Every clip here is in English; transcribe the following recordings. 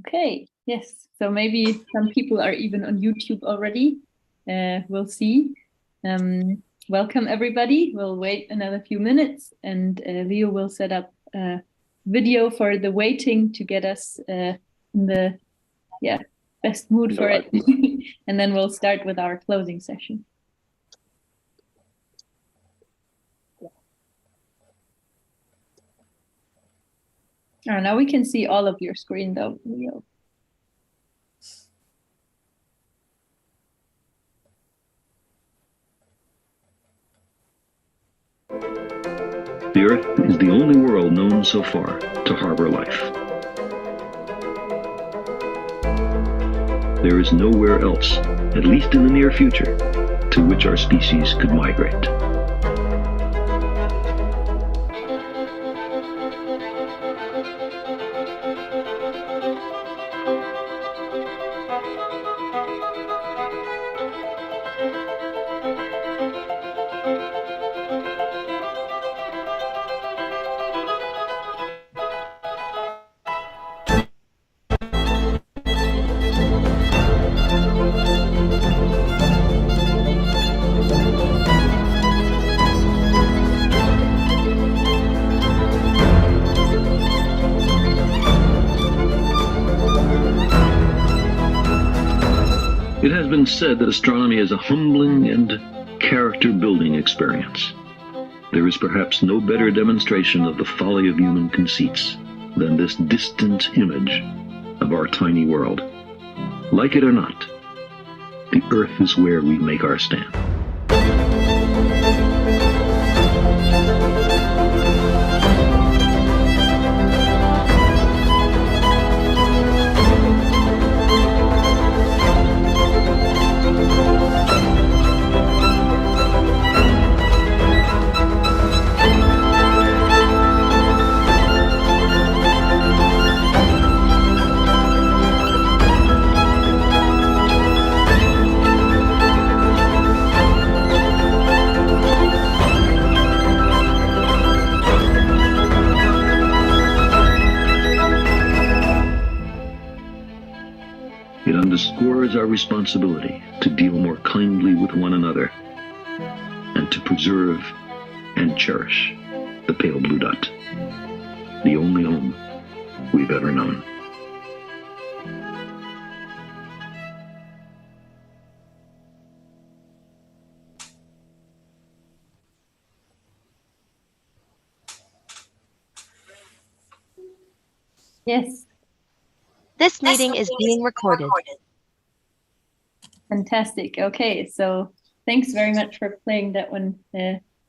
Okay, yes. So maybe some people are even on YouTube already. We'll see. Welcome everybody. We'll wait another few minutes and Leo will set up a video for the waiting to get us in the best mood for it. And then we'll start with our closing session. Oh, now we can see all of your screen though, Leo. The Earth is the only world known so far to harbor life. There is nowhere else, at least in the near future, to which our species could migrate. It has been said that astronomy is a humbling and character-building experience. There is perhaps no better demonstration of the folly of human conceits than this distant image of our tiny world. Like it or not, the Earth is where we make our stand. It underscores our responsibility to deal more kindly with one another and to preserve and cherish the pale blue dot, the only home we've ever known. Yes. This meeting is being recorded. Fantastic. Okay, so thanks very much for playing that one,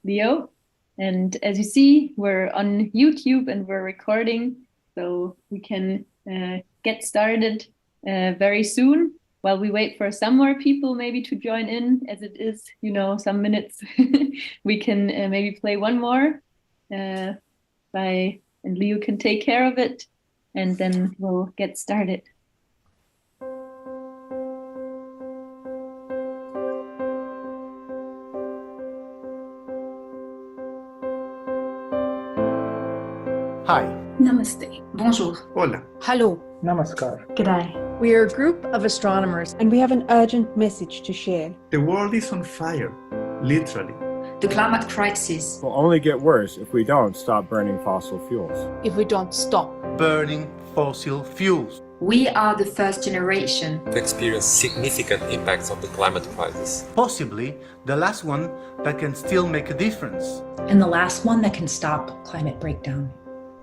Leo. And as you see, we're on YouTube and we're recording, so we can get started very soon while we wait for some more people maybe to join in, as it is, you know, some minutes. We can maybe play one more and Leo can take care of it. And then we'll get started. Hi. Namaste. Bonjour. Hola. Hello. Namaskar. G'day. We are a group of astronomers and we have an urgent message to share. The world is on fire, literally. The climate crisis Will only get worse if we don't stop burning fossil fuels. if we don't stop. Burning fossil fuels. We are the first generation to experience significant impacts of the climate crisis. Possibly the last one that can still make a difference. And the last one that can stop climate breakdown.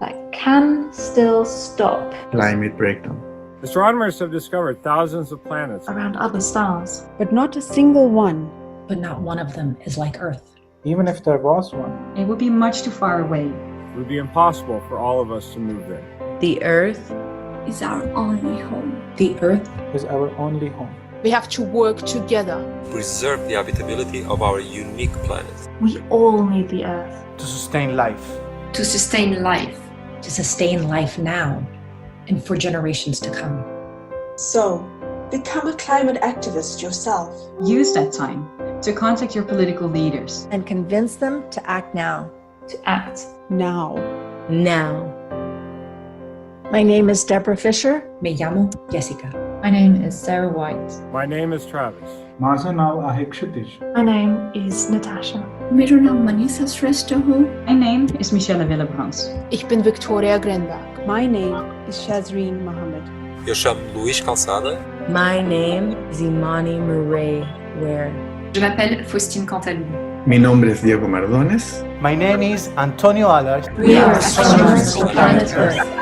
That can still stop Climate breakdown. Astronomers have discovered thousands of planets around other stars. But not a single one. But not one of them is like Earth. Even if there was one, It would be much too far away. it would be impossible for all of us to move there. The Earth is our only home. The Earth Is our only home. We have to work together. Preserve the habitability of our unique planet. We all need the Earth. To sustain life. To sustain life. to sustain life now and for generations to come. So, become a climate activist yourself. Use that time to contact your political leaders and convince them to act now. to act Now. Now. My name is Deborah Fisher. Me llamo Jessica. My name is Sarah White. My name is Travis. माझं नाव आहे क्षितिज. My name is Natasha. मेरा नाम मनीषा श्रेष्ठ हो. My name is Michelle Willebrand. Ich bin Victoria Grenberg. My name is Shazreen Mohammed. Eu chamo Luís Calçada. My name is Imani Murray Ware. Je m'appelle Faustine Cantalou. Mi nombre es Diego Mardones. My name is Antonio Alas. We are astronomers of planet Earth.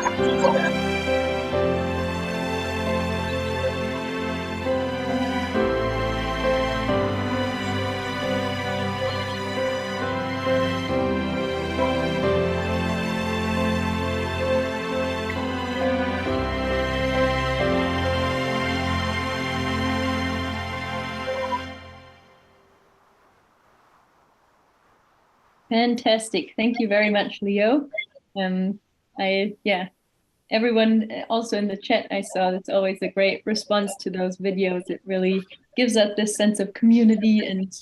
Fantastic. Thank you very much, Leo. Everyone also in the chat, I saw that's always a great response to those videos. It really gives us this sense of community and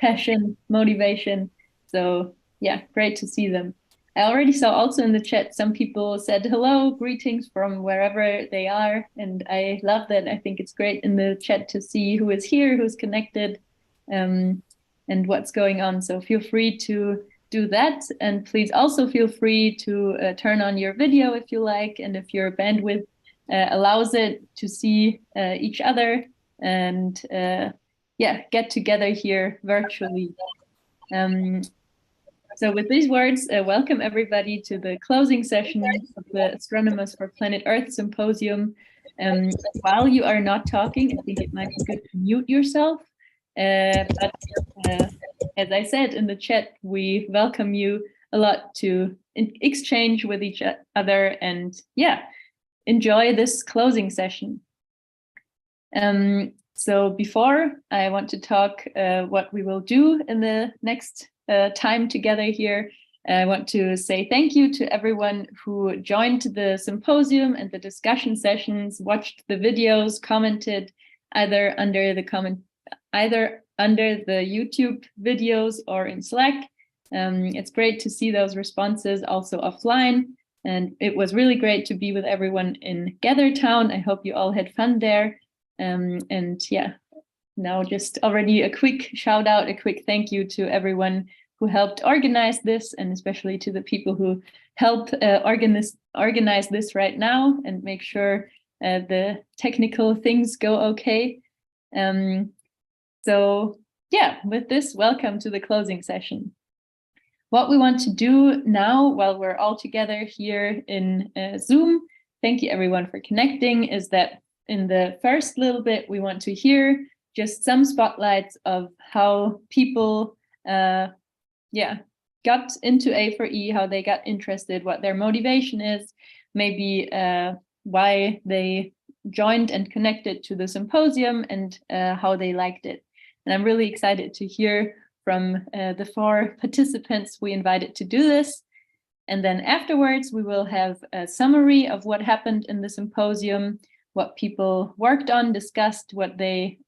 passion, motivation. So yeah, great to see them. I already saw also in the chat, some people said hello, greetings from wherever they are. And I love that. I think it's great in the chat to see who is here, who's connected, and what's going on. So feel free to do that. And please also feel free to turn on your video if you like, and if your bandwidth allows it, to see each other and get together here virtually. So with these words, welcome everybody to the closing session of the Astronomers for Planet Earth Symposium. While you are not talking, I think it might be good to mute yourself. But as I said in the chat, we welcome you a lot to exchange with each other and enjoy this closing session. So before I want to talk what we will do in the next time together here, I want to say thank you to everyone who joined the symposium and the discussion sessions, watched the videos, commented either under the YouTube videos or in Slack. It's great to see those responses also offline. And it was really great to be with everyone in Gathertown. I hope you all had fun there. Now just already a quick shout out, a quick thank you to everyone who helped organize this, and especially to the people who helped organize this right now and make sure the technical things go okay. So with this, welcome to the closing session. What we want to do now, while we're all together here in Zoom, thank you everyone for connecting, is that in the first little bit, we want to hear just some spotlights of how people got into A4E, how they got interested, what their motivation is, maybe why they joined and connected to the symposium, and how they liked it. And I'm really excited to hear from the 4 participants we invited to do this. And then afterwards, we will have a summary of what happened in the symposium, what people worked on, discussed, what they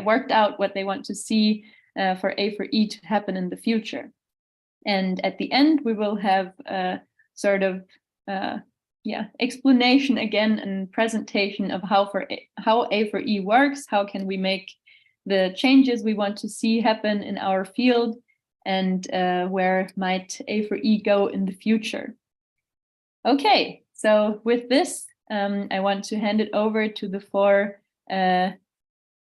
worked out, what they want to see for A4E to happen in the future. And at the end, we will have a sort of explanation again and presentation of how A4E works, how can we make the changes we want to see happen in our field, and where might A4E go in the future. Okay, so with this, I want to hand it over to the 4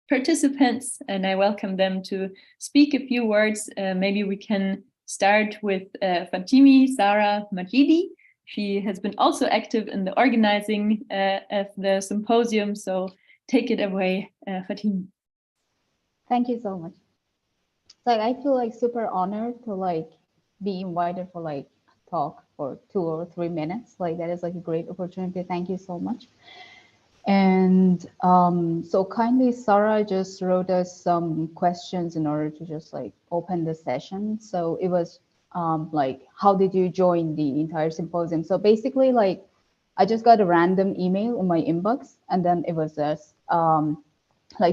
participants, and I welcome them to speak a few words. Maybe we can start with Fatimi Zara Majidi. She has been also active in the organizing of the symposium, so take it away, Fatimi. Thank you so much. I feel super honored to be invited for talk for 2 or 3 minutes. That is a great opportunity. Thank you so much. And so kindly, Sarah just wrote us some questions in order to just open the session. So it was how did you join the entire symposium? So basically, I just got a random email in my inbox, and then it was just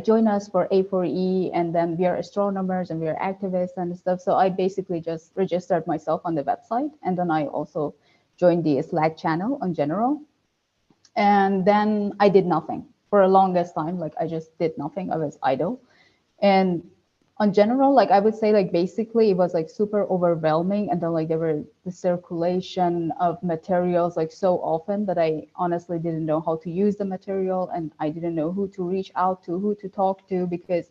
join us for A4E, and then we are astronomers and we are activists and stuff. So I basically just registered myself on the website, and then I also joined the Slack channel in general. And then I did nothing for the longest time. Like I just did nothing. I was idle. And on general, like I would say, like basically it was like super overwhelming. And then like there were the circulation of materials like so often that I honestly didn't know how to use the material, and I didn't know who to reach out to, who to talk to, because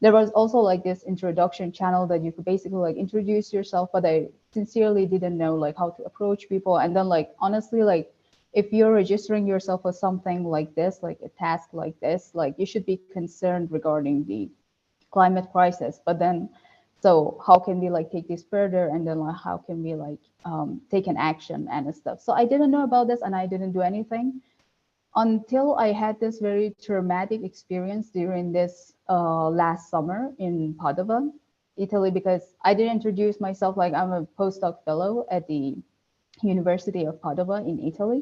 there was also like this introduction channel that you could basically like introduce yourself, but I sincerely didn't know like how to approach people. And then like honestly, like if you're registering yourself for something like this, like a task like this, like you should be concerned regarding the climate crisis. But then, so how can we like take this further, and then like how can we like take an action and stuff. So I didn't know about this and I didn't do anything until I had this very traumatic experience during this last summer in Padova, Italy, because I did introduce myself like I'm a postdoc fellow at the University of Padova in Italy.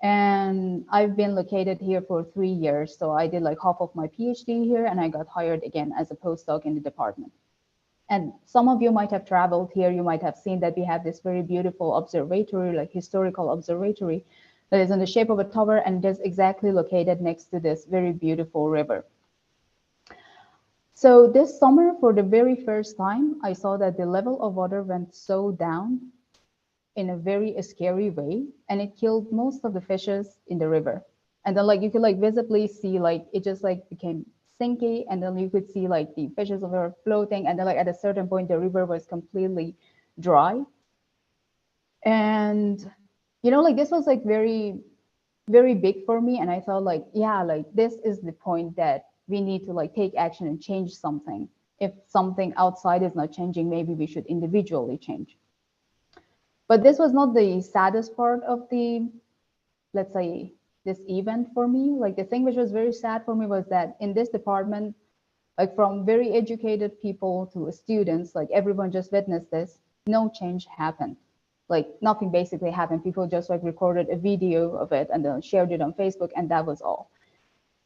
And I've been located here for 3 years. So I did like half of my PhD here, and I got hired again as a postdoc in the department. And some of you might have traveled here. You might have seen that we have this very beautiful observatory, like historical observatory, that is in the shape of a tower and is exactly located next to this very beautiful river. So this summer, for the very first time, I saw that the level of water went so down in a very scary way, and it killed most of the fishes in the river. And then like you could like visibly see like it just like became sinky, and then you could see like the fishes were floating, and then like at a certain point the river was completely dry. And you know, like this was like very big for me, and I thought like, yeah, like this is the point that we need to like take action and change something. If something outside is not changing, maybe we should individually change. But this was not the saddest part of the, let's say, this event for me. Like the thing which was very sad for me was that in this department, like from very educated people to students, like everyone just witnessed this, no change happened. Like nothing basically happened. People just like recorded a video of it and then shared it on Facebook, and that was all.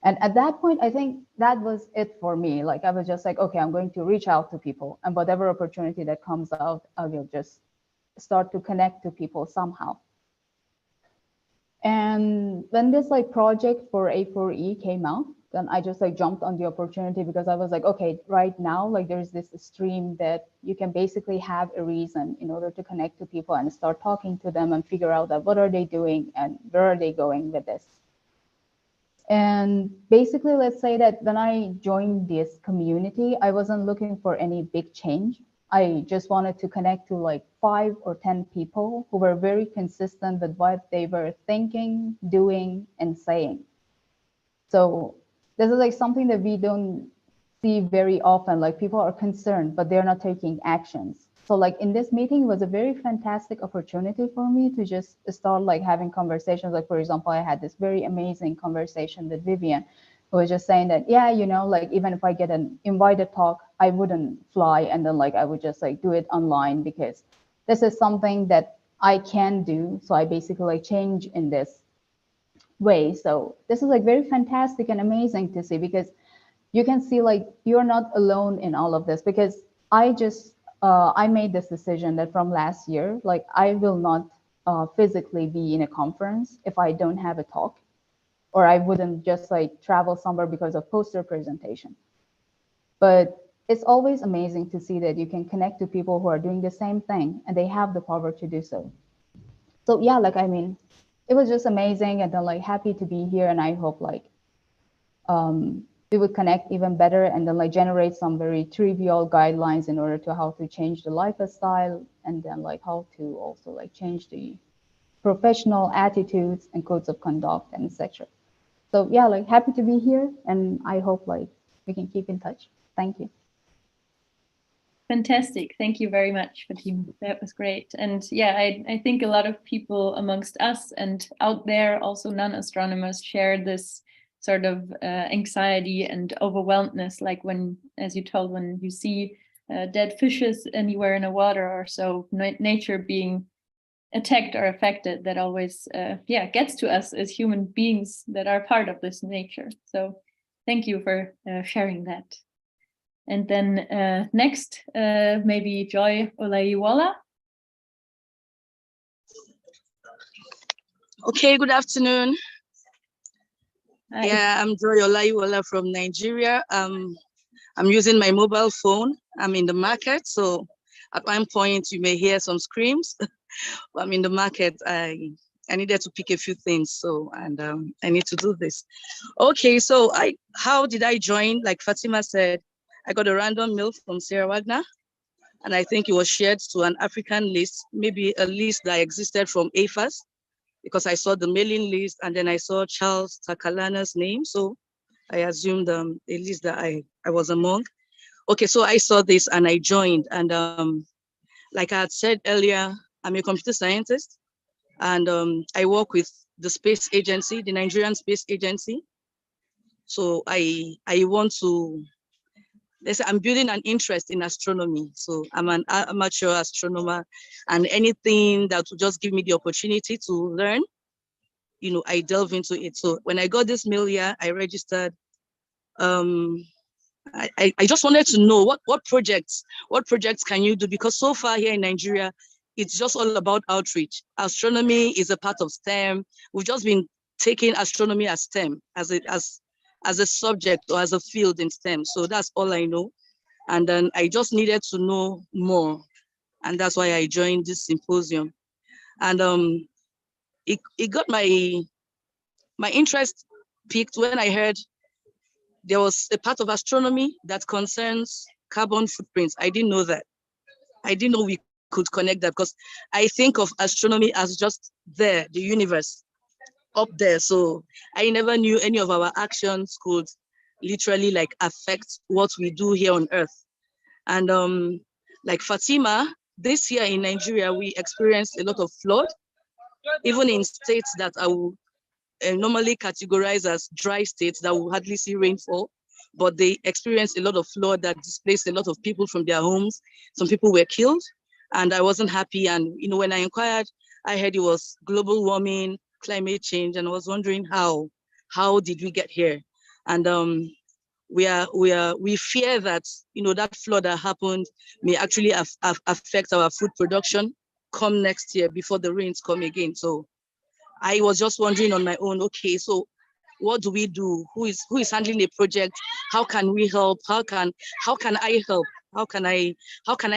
And at that point, I think that was it for me. Like I was just like, okay, I'm going to reach out to people, and whatever opportunity that comes out, I will just start to connect to people somehow. And when this like project for A4E came out, then I just like jumped on the opportunity, because I was like, okay, right now, like there's this stream that you can basically have a reason in order to connect to people and start talking to them and figure out that what are they doing and where are they going with this. And basically, let's say that when I joined this community, I wasn't looking for any big change. I just wanted to connect to like 5 or 10 people who were very consistent with what they were thinking, doing, and saying. So this is like something that we don't see very often. Like people are concerned, but they're not taking actions. So like in this meeting, it was a very fantastic opportunity for me to just start like having conversations. Like, for example, I had this very amazing conversation with Vivian, who was just saying that, yeah, you know, like even if I get an invited talk, I wouldn't fly, and then like I would just like do it online, because this is something that I can do. So I basically like change in this way. So this is like very fantastic and amazing to see, because you can see like you're not alone in all of this. Because I made this decision that from last year, like I will not physically be in a conference if I don't have a talk, or I wouldn't just like travel somewhere because of poster presentation. But it's always amazing to see that you can connect to people who are doing the same thing and they have the power to do so. So yeah, like, I mean, it was just amazing, and then like happy to be here, and I hope like we would connect even better, and then like generate some very trivial guidelines in order to how to change the lifestyle, and then like how to also like change the professional attitudes and codes of conduct and etc. So yeah, like happy to be here, and I hope like we can keep in touch. Thank you. Fantastic. Thank you very much, Fatima. That was great. And yeah, I think a lot of people amongst us and out there, also non-astronomers, share this sort of anxiety and overwhelmedness, like when, as you told, when you see dead fishes anywhere in the water, or so nature being attacked or affected, that always gets to us as human beings that are part of this nature. So thank you for sharing that. And then next, maybe Joy Olayiwola. Okay, good afternoon. Hi. Yeah, I'm Joy Olaiwola from Nigeria. I'm using my mobile phone. I'm in the market, so at one point you may hear some screams. I'm in the market. I needed to pick a few things, so I need to do this. Okay, so how did I join? Like Fatima said, I got a random mail from Sarah Wagner, and I think it was shared to an African list, maybe a list that existed from AFAS, because I saw the mailing list and then I saw Charles Takalana's name, so I assumed a list that I was among. Okay, so I saw this and I joined, and like I had said earlier, I'm a computer scientist, and I work with the space agency, the Nigerian Space Agency. So I want to, I'm building an interest in astronomy. So I'm an amateur astronomer, and anything that will just give me the opportunity to learn, I delve into it. So when I got this mail here, I registered. I just wanted to know what projects can you do, because so far here in Nigeria, it's just all about outreach. Astronomy is a part of STEM. We've just been taking astronomy as STEM, as a subject or as a field in STEM. So that's all I know. And then I just needed to know more. And that's why I joined this symposium. And it got my interest piqued when I heard there was a part of astronomy that concerns carbon footprints. I didn't know that. I didn't know we could connect that, because I think of astronomy as just there, the universe up there. So I never knew any of our actions could literally like affect what we do here on Earth. And like Fatima, this year in Nigeria, we experienced a lot of flood, even in states that I would normally categorized as dry states that will hardly see rainfall, but they experienced a lot of flood that displaced a lot of people from their homes. Some people were killed, and I wasn't happy. And when I inquired, I heard it was global warming, climate change, and I was wondering how did we get here? And we fear that that flood that happened may actually affect our food production come next year before the rains come again. So I was just wondering on my own, okay, so what do we do? Who is handling a project? How can we help? How can I help? How can I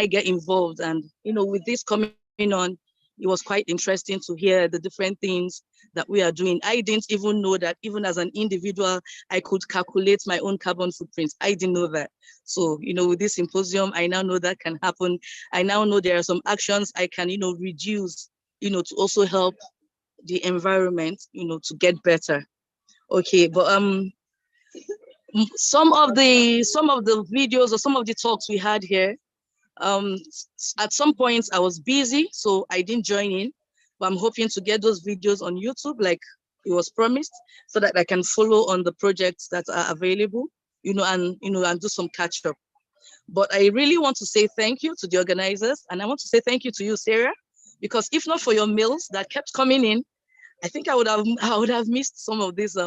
get involved? And with this coming on, it was quite interesting to hear the different things that we are doing. I didn't even know that even as an individual, I could calculate my own carbon footprints. I didn't know that. So, with this symposium, I now know that can happen. I now know there are some actions I can, reduce, to also help the environment, to get better. Okay, but some of the videos or some of the talks we had here, at some points I was busy, so I didn't join in, but I'm hoping to get those videos on YouTube like it was promised, so that I can follow on the projects that are available, and do some catch up. But I really want to say thank you to the organizers, and I want to say thank you to you, Sarah, because if not for your mails that kept coming in, I think I would have missed some of these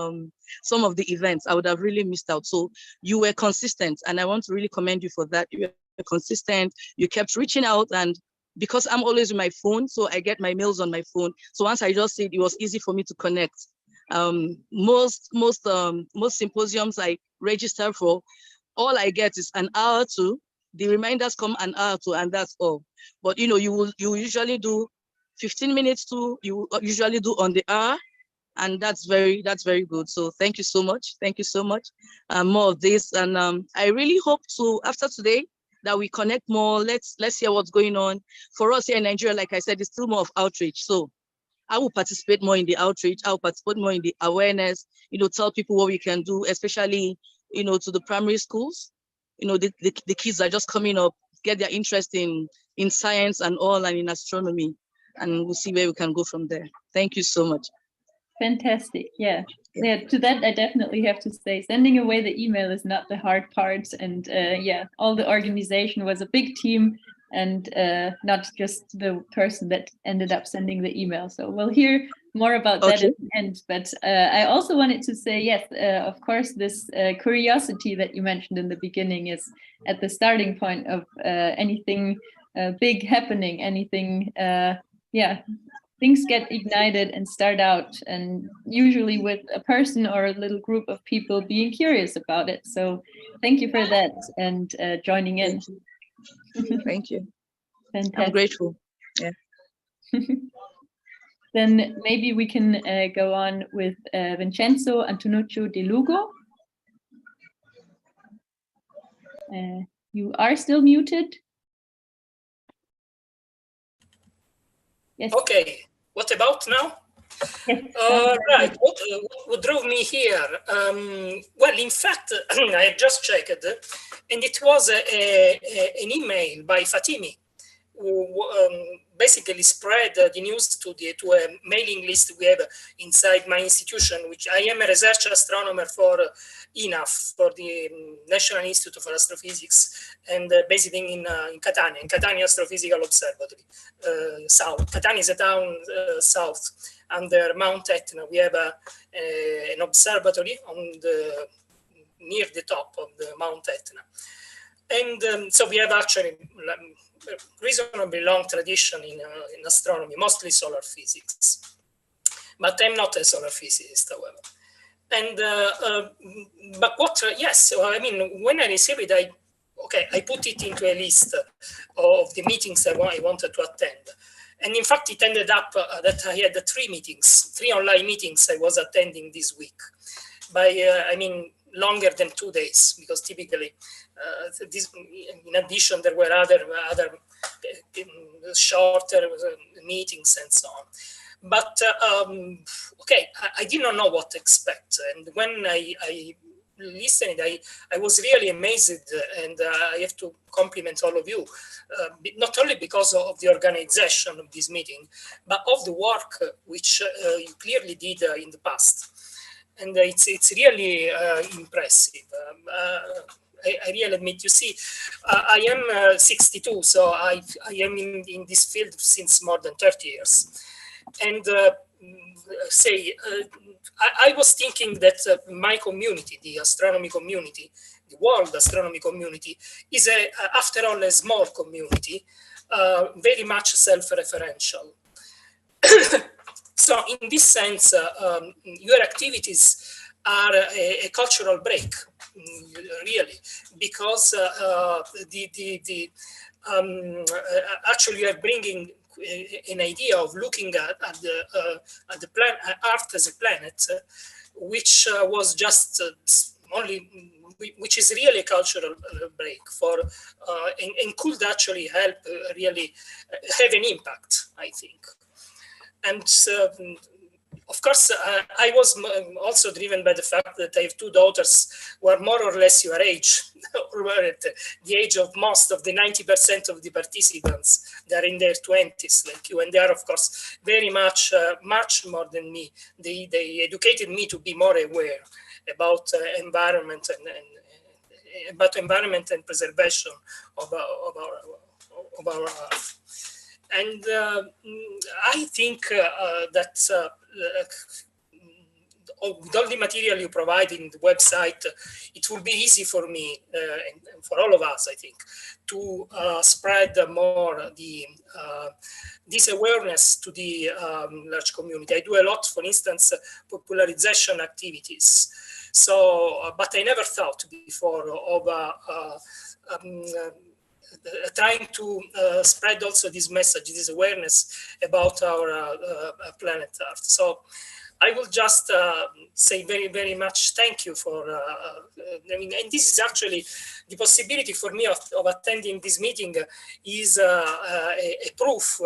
some of the events. I would have really missed out. So you were consistent, and I want to really commend you for that. You were consistent. You kept reaching out, and because I'm always with my phone, so I get my mails on my phone. So once I just said, it was easy for me to connect. Most symposiums I register for, all I get is an hour or two. The reminders come an hour or two, and that's all. But you usually do 15 minutes you usually do on the hour, and that's very good. So thank you so much. Thank you so much. More of this, and I really hope to, after today, that we connect more. Let's hear what's going on. For us here in Nigeria, like I said, it's still more of outreach. So I will participate more in the outreach. I will participate more in the awareness, tell people what we can do, especially, to the primary schools. The kids are just coming up, get their interest in science and all, and in astronomy. And we'll see where we can go from there. Thank you so much. Fantastic. Yeah. To that, I definitely have to say, sending away the email is not the hard part. And all the organization was a big team, and not just the person that ended up sending the email. So we'll hear more about that at the end. But I also wanted to say, yes, of course, this curiosity that you mentioned in the beginning is at the starting point of anything big happening, anything things get ignited and start out, and usually with a person or a little group of people being curious about it. So thank you for that and joining in. Thank you. Fantastic. I'm grateful. Yeah. Then maybe we can go on with Vincenzo Antonuccio De Lugo. You are still muted. Yes. Okay, what about now? Yes. Right, what drove me here? Well, in fact, I just checked, and it was an email by Fatimi, who basically spread the news to a mailing list we have inside my institution, which I am a research astronomer for INAF, for the National Institute for Astrophysics, and based in Catania Astrophysical Observatory. South. Catania is a town south under Mount Etna. We have an observatory near the top of the Mount Etna. And so we have actually reasonably long tradition in astronomy, mostly solar physics. But I'm not a solar physicist, however. And but what? Yes, I mean, when I received it, I put it into a list of the meetings I wanted to attend. And in fact, it ended up that I had 3 online meetings I was attending this week. I mean, longer than 2 days, because typically, in addition, there were other shorter meetings and so on. But I did not know what to expect. And when I listened, I was really amazed, and I have to compliment all of you, not only because of the organization of this meeting, but of the work which you clearly did in the past. And it's really impressive. I really admit, you see, I am 62, so I am in this field since more than 30 years. And I was thinking that my community, the astronomy community, the world astronomy community, is after all a small community, very much self-referential. So in this sense, your activities are a cultural break, really, because actually you are bringing an idea of looking at the planet, Earth as a planet, which was just which is really a cultural break for, and could actually help really have an impact, I think. And of course, I was also driven by the fact that I have 2 daughters who are more or less your age, or were at the age of most of the 90% of the participants. They're in their 20s, like you, and they are, of course, very much more than me. They educated me to be more aware about environment and preservation of our Earth. And I think that with all the material you provide in the website, it will be easy for me and for all of us, I think, to spread more this awareness to the large community. I do a lot, for instance, popularization activities. So, but I never thought before of trying to spread also this message, this awareness about our planet Earth. So I will just say very, very much thank you for, I mean, and this is actually the possibility for me of attending this meeting is a proof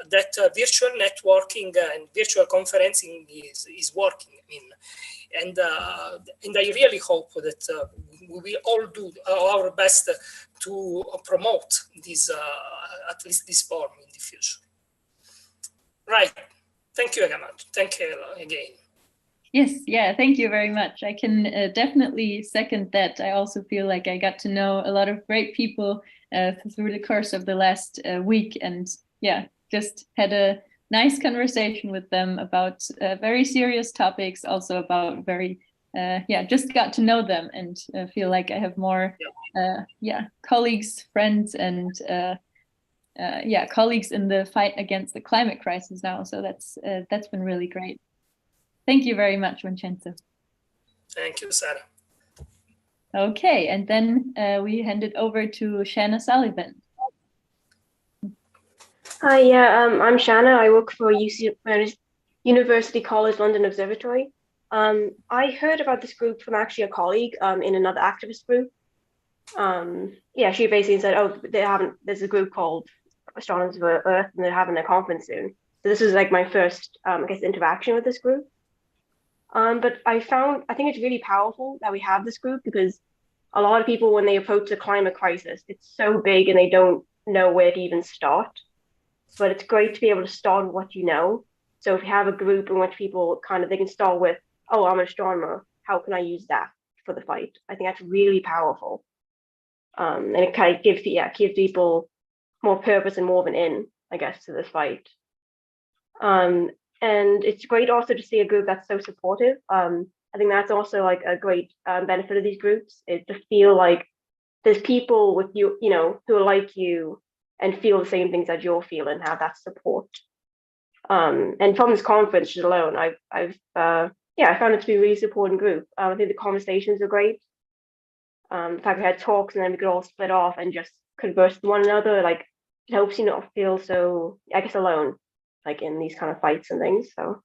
that virtual networking and virtual conferencing is working. I mean, and I really hope that we all do our best to promote this, at least this form in the future. Right. Thank you again. Thank you again. Yes, yeah, thank you very much. I can definitely second that. I also feel like I got to know a lot of great people through the course of the last week, and yeah, just had a nice conversation with them about very serious topics, also about very, just got to know them and feel like I have more, colleagues, friends, and colleagues in the fight against the climate crisis now. So that's been really great. Thank you very much, Vincenzo. Thank you, Sarah. Okay, and then we hand it over to Shanna Sullivan. Hi, I'm Shanna. I work for University College London Observatory. I heard about this group from actually a colleague in another activist group. She basically said, oh, there's a group called Astronomers of Earth and they're having a conference soon. So this was like my first, interaction with this group. But I think it's really powerful that we have this group because a lot of people, when they approach the climate crisis, it's so big and they don't know where to even start. But it's great to be able to start with what you know. So if you have a group in which people they can start with, oh, I'm an astronomer, how can I use that for the fight? I think that's really powerful. And it kind of gives people more purpose and more of an in, I guess, to this fight. And it's great also to see a group that's so supportive. I think that's also like a great benefit of these groups, is to feel like there's people with you, who are like you and feel the same things that you're feeling, have that support. And from this conference alone, I found it to be a really supporting group. I think the conversations are great. In fact, we had talks and then we could all split off and just converse with one another. Like, it helps you not feel so, I guess, alone, like in these kind of fights and things. So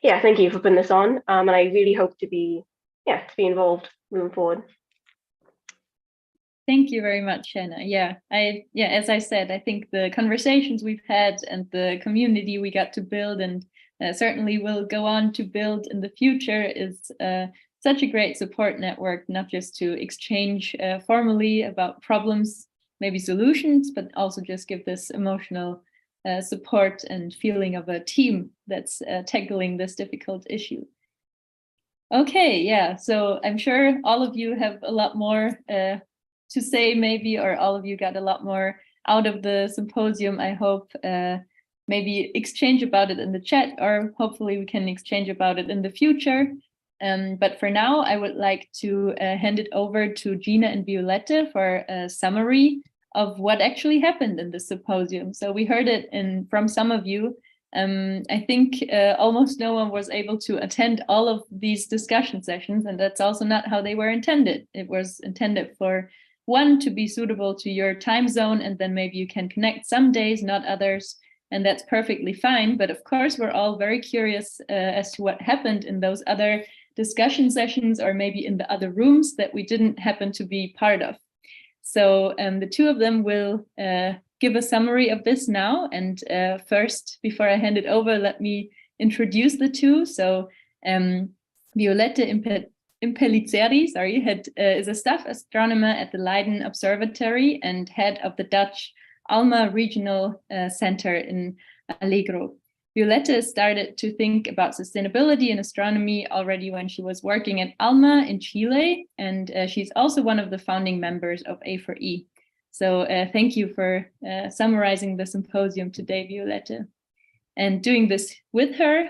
yeah, thank you for putting this on. And I really hope to be involved moving forward. Thank you very much, Shanna. As I said, I think the conversations we've had and the community we got to build and certainly will go on to build in the future is such a great support network, not just to exchange formally about problems, maybe solutions, but also just give this emotional support and feeling of a team that's tackling this difficult issue. Okay, so I'm sure all of you have a lot more to say maybe, or all of you got a lot more out of the symposium. I hope maybe exchange about it in the chat, or hopefully we can exchange about it in the future. But for now, I would like to hand it over to Gina and Violette for a summary of what actually happened in the symposium. So we heard it from some of you. I think almost no one was able to attend all of these discussion sessions, and that's also not how they were intended. It was intended for one, to be suitable to your time zone, and then maybe you can connect some days, not others, and that's perfectly fine. But of course, we're all very curious as to what happened in those other discussion sessions, or maybe in the other rooms that we didn't happen to be part of. So the two of them will give a summary of this now. And first, before I hand it over, let me introduce the two. So Violette Impellitzeri, is a staff astronomer at the Leiden Observatory and head of the Dutch ALMA Regional Center in Allegro. Violette started to think about sustainability in astronomy already when she was working at ALMA in Chile, and she's also one of the founding members of A4E. So thank you for summarizing the symposium today, Violette. And doing this with her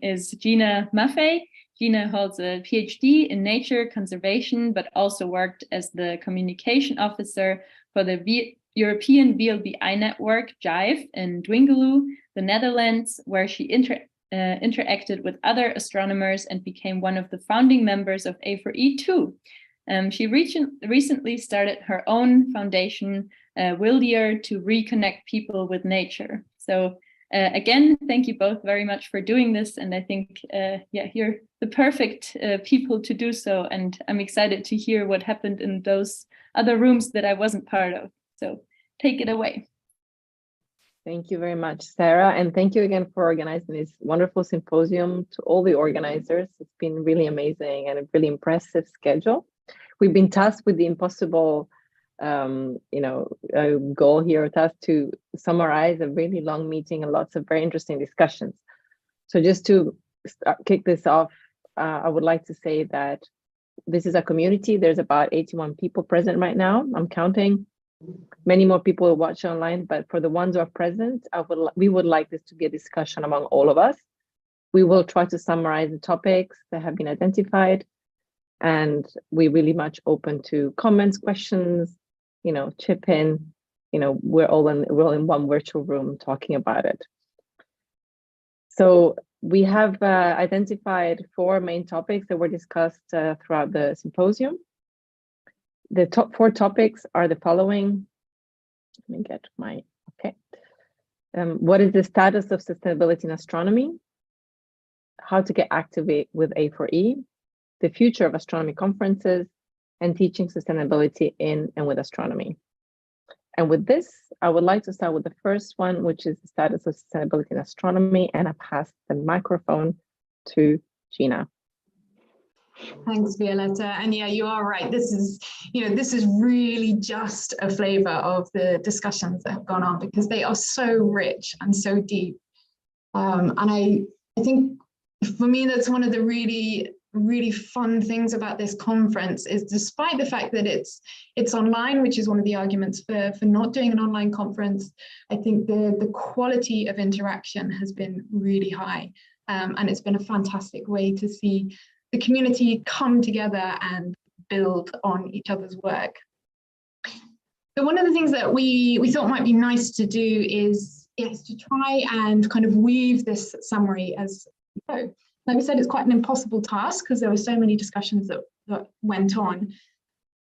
is Gina Maffei. Gina holds a PhD in nature conservation, but also worked as the communication officer for the European VLBI network, JIVE, in Dwingeloo, the Netherlands, where she interacted with other astronomers and became one of the founding members of A4E too. She recently started her own foundation, Wildeer, to reconnect people with nature. So again, thank you both very much for doing this. And I think, you're the perfect people to do so. And I'm excited to hear what happened in those other rooms that I wasn't part of. So take it away. Thank you very much, Sarah. And thank you again for organizing this wonderful symposium. To all the organizers, it's been really amazing and a really impressive schedule. We've been tasked with the impossible goal here, tasked to summarize a really long meeting and lots of very interesting discussions. So just to kick this off, I would like to say that this is a community. There's about 81 people present right now. I'm counting. Many more people will watch online, but for the ones who are present, we would like this to be a discussion among all of us. We will try to summarize the topics that have been identified, and we're really much open to comments, questions, chip in, we're all in one virtual room talking about it. So we have identified 4 main topics that were discussed throughout the symposium. The top 4 topics are the following. Let me get my, okay. What is the status of sustainability in astronomy? How to get active with A4E, the future of astronomy conferences, and teaching sustainability in and with astronomy. And with this, I would like to start with the first one, which is the status of sustainability in astronomy, and I pass the microphone to Gina. Thanks, Violetta. And yeah, you are right. This is really just a flavor of the discussions that have gone on, because they are so rich and so deep. And I think for me, that's one of the really fun things about this conference, is despite the fact that it's online, which is one of the arguments for not doing an online conference, I think the quality of interaction has been really high. And it's been a fantastic way to see the community come together and build on each other's work. So one of the things that we thought might be nice to do is to try and kind of weave this summary as we go. Like I said, it's quite an impossible task because there were so many discussions that went on.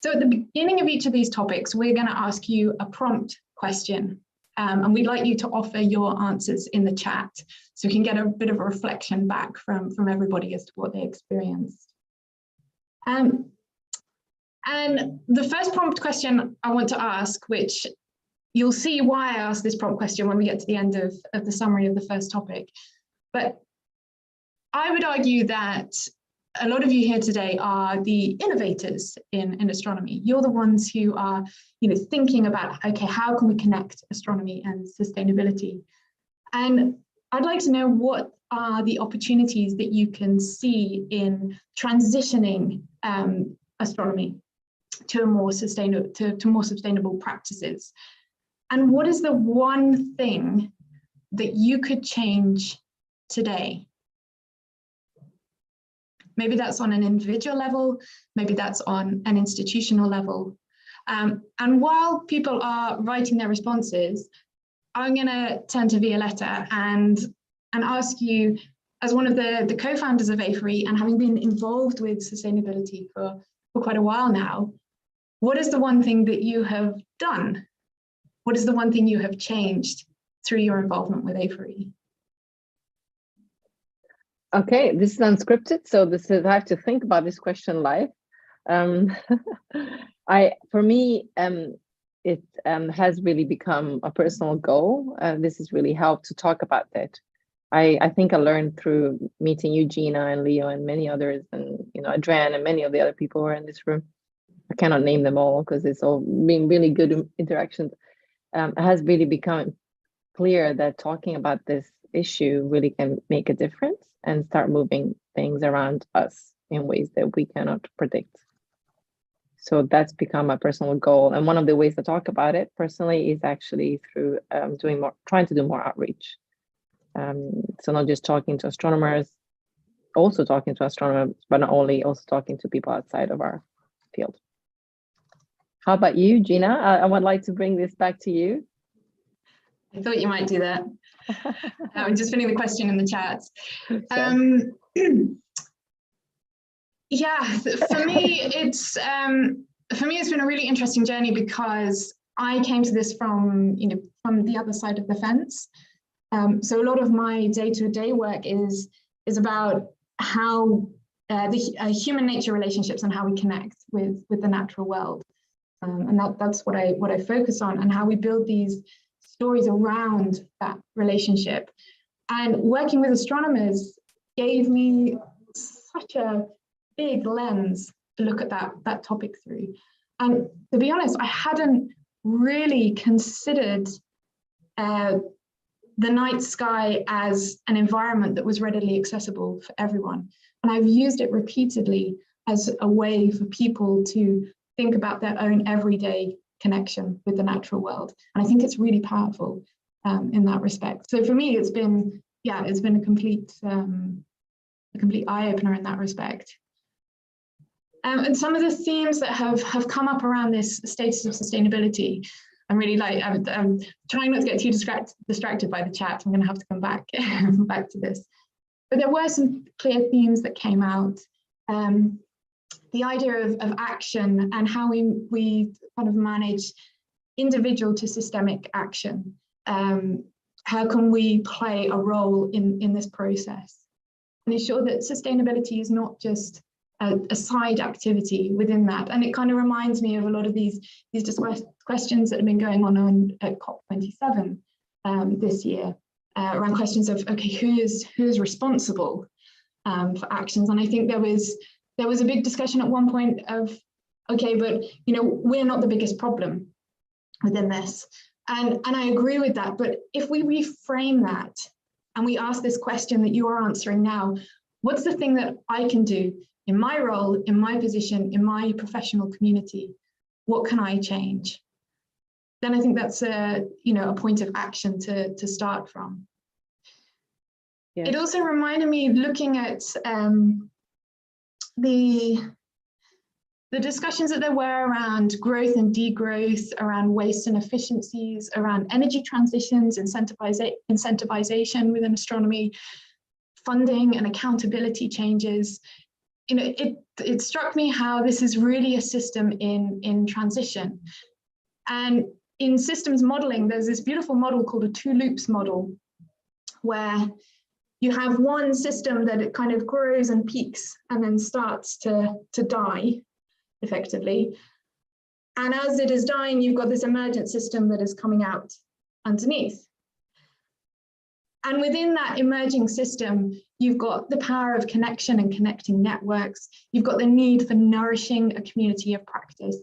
So at the beginning of each of these topics, we're going to ask you a prompt question. And we'd like you to offer your answers in the chat so we can get a bit of a reflection back from everybody as to what they experienced. And the first prompt question I want to ask, which you'll see why I asked this prompt question when we get to the end of the summary of the first topic. But I would argue that a lot of you here today are the innovators in astronomy. You're the ones who are, thinking about, okay, how can we connect astronomy and sustainability? And I'd like to know, what are the opportunities that you can see in transitioning astronomy to more sustainable practices? And what is the one thing that you could change today? Maybe that's on an individual level, maybe that's on an institutional level. And while people are writing their responses, I'm going to turn to Violetta and ask you, as one of the co-founders of A4E and having been involved with sustainability for quite a while now, what is the one thing that you have done? What is the one thing you have changed through your involvement with A4E? Okay, this is unscripted, so I have to think about this question live. For me, it has really become a personal goal. This has really helped to talk about that. I think I learned through meeting Eugenia and Leo and many others, and Adrian and many of the other people who are in this room. I cannot name them all because it's all been really good interactions. It has really become clear that talking about this issue really can make a difference and start moving things around us in ways that we cannot predict. So that's become my personal goal. And one of the ways to talk about it personally is actually through trying to do more outreach. So not just talking to astronomers, also talking to astronomers, but not only, also talking to people outside of our field. How about you, Gina? I would like to bring this back to you. I thought you might do that. I'm just putting the question in the chat. Yeah, for me, it's been a really interesting journey because I came to this from the other side of the fence. So a lot of my day-to-day work is about how the human nature relationships and how we connect with the natural world, and that's what I focus on, and how we build these stories around that relationship. And working with astronomers gave me such a big lens to look at that topic through. And to be honest, I hadn't really considered the night sky as an environment that was readily accessible for everyone. And I've used it repeatedly as a way for people to think about their own everyday connection with the natural world. And I think it's really powerful in that respect. So for me, it's been a complete eye-opener in that respect. And some of the themes that have come up around this status of sustainability, I'm really like, I'm trying not to get too distracted by the chat. I'm going to have to come back back to this. But there were some clear themes that came out. The idea of action and how we kind of manage individual to systemic action. How can we play a role in this process and ensure that sustainability is not just a side activity within that? And it kind of reminds me of a lot of these questions that have been going on at COP27 this year around questions of, okay, who's responsible for actions? And I think there was a big discussion at one point of, okay, but we're not the biggest problem within this. And I agree with that, but if we reframe that and we ask this question that you are answering now, what's the thing that I can do in my role, in my position, in my professional community? What can I change? Then I think that's a point of action to start from. Yeah. It also reminded me, looking at the discussions that there were around growth and degrowth, around waste and efficiencies, around energy transitions, incentivization within astronomy, funding and accountability changes. It struck me how this is really a system in transition. And in systems modeling, there's this beautiful model called a two loops model, where you have one system that it kind of grows and peaks and then starts to die effectively. And as it is dying, you've got this emergent system that is coming out underneath. And within that emerging system, you've got the power of connection and connecting networks. You've got the need for nourishing a community of practice.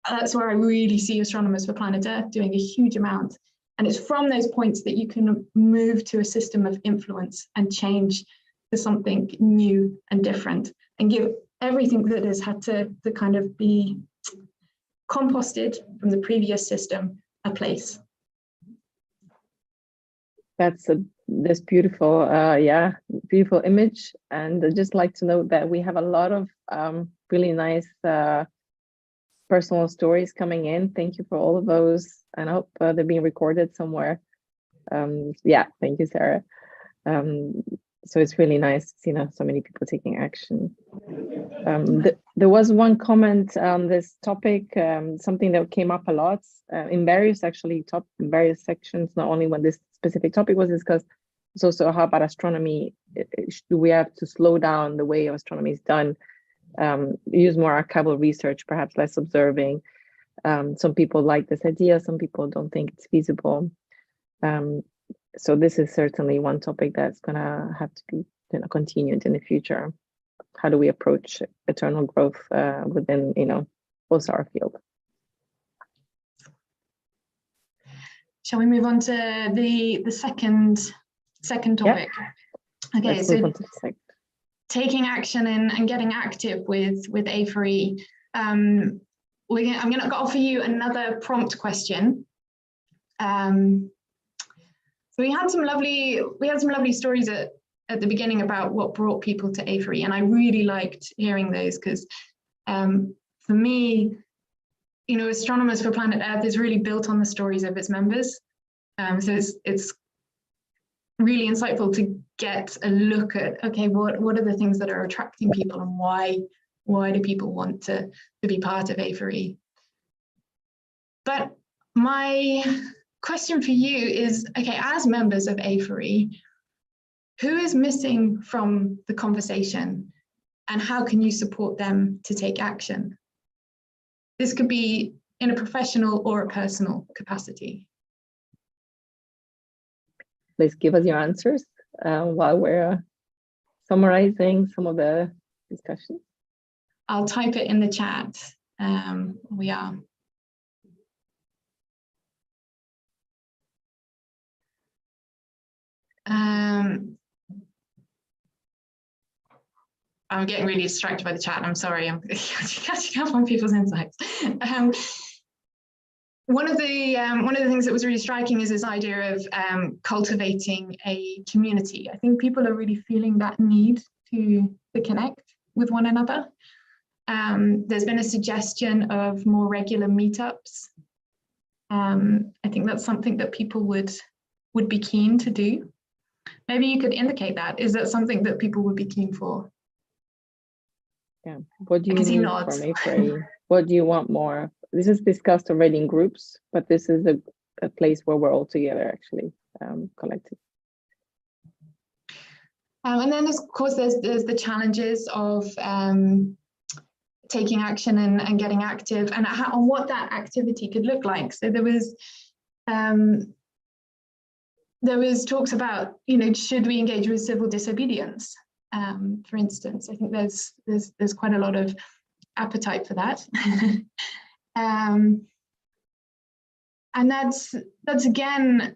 That's where I really see Astronomers for Planet Earth doing a huge amount. And it's from those points that you can move to a system of influence and change to something new and different, and give everything that has had to kind of be composted from the previous system a place. That's this beautiful, beautiful image. And I'd just like to note that we have a lot of really nice personal stories coming in. Thank you for all of those. And I hope they're being recorded somewhere. Thank you, Sarah. So it's really nice to see now so many people taking action. There was one comment on this topic, something that came up a lot in various sections, not only when this specific topic was discussed, it's also how about astronomy. Do we have to slow down the way astronomy is done, use more archival research, perhaps less observing? Some people like this idea, some people don't think it's feasible. So this is certainly one topic that's gonna have to be continued in the future. How do we approach eternal growth within also our field? Shall we move on to the second topic? Yeah. Okay, so taking action and getting active with A4E. I'm going to offer you another prompt question. So we had some lovely stories at the beginning about what brought people to A4E, and I really liked hearing those, because for me, Astronomers for Planet Earth is really built on the stories of its members. So it's really insightful to get a look at, okay, what are the things that are attracting people, and why do people want to be part of A4E? But my question for you is, okay, as members of A4E, who is missing from the conversation, and how can you support them to take action? This could be in a professional or a personal capacity. Please give us your answers while we're summarizing some of the discussion. I'll type it in the chat. We are. I'm getting really distracted by the chat. I'm sorry. I'm catching up on people's insights. One of the things that was really striking is this idea of cultivating a community. I think people are really feeling that need to connect with one another. There's been a suggestion of more regular meetups. I think that's something that people would be keen to do. Maybe you could indicate that. Is that something that people would be keen for? Yeah. What do you need from A4E? What do you want more? This is discussed already in groups, but this is a place where we're all together actually collected. And then, of course, there's the challenges of taking action and getting active, and what that activity could look like. So there was talks about, should we engage with civil disobedience, for instance. I think there's quite a lot of appetite for that. And that's again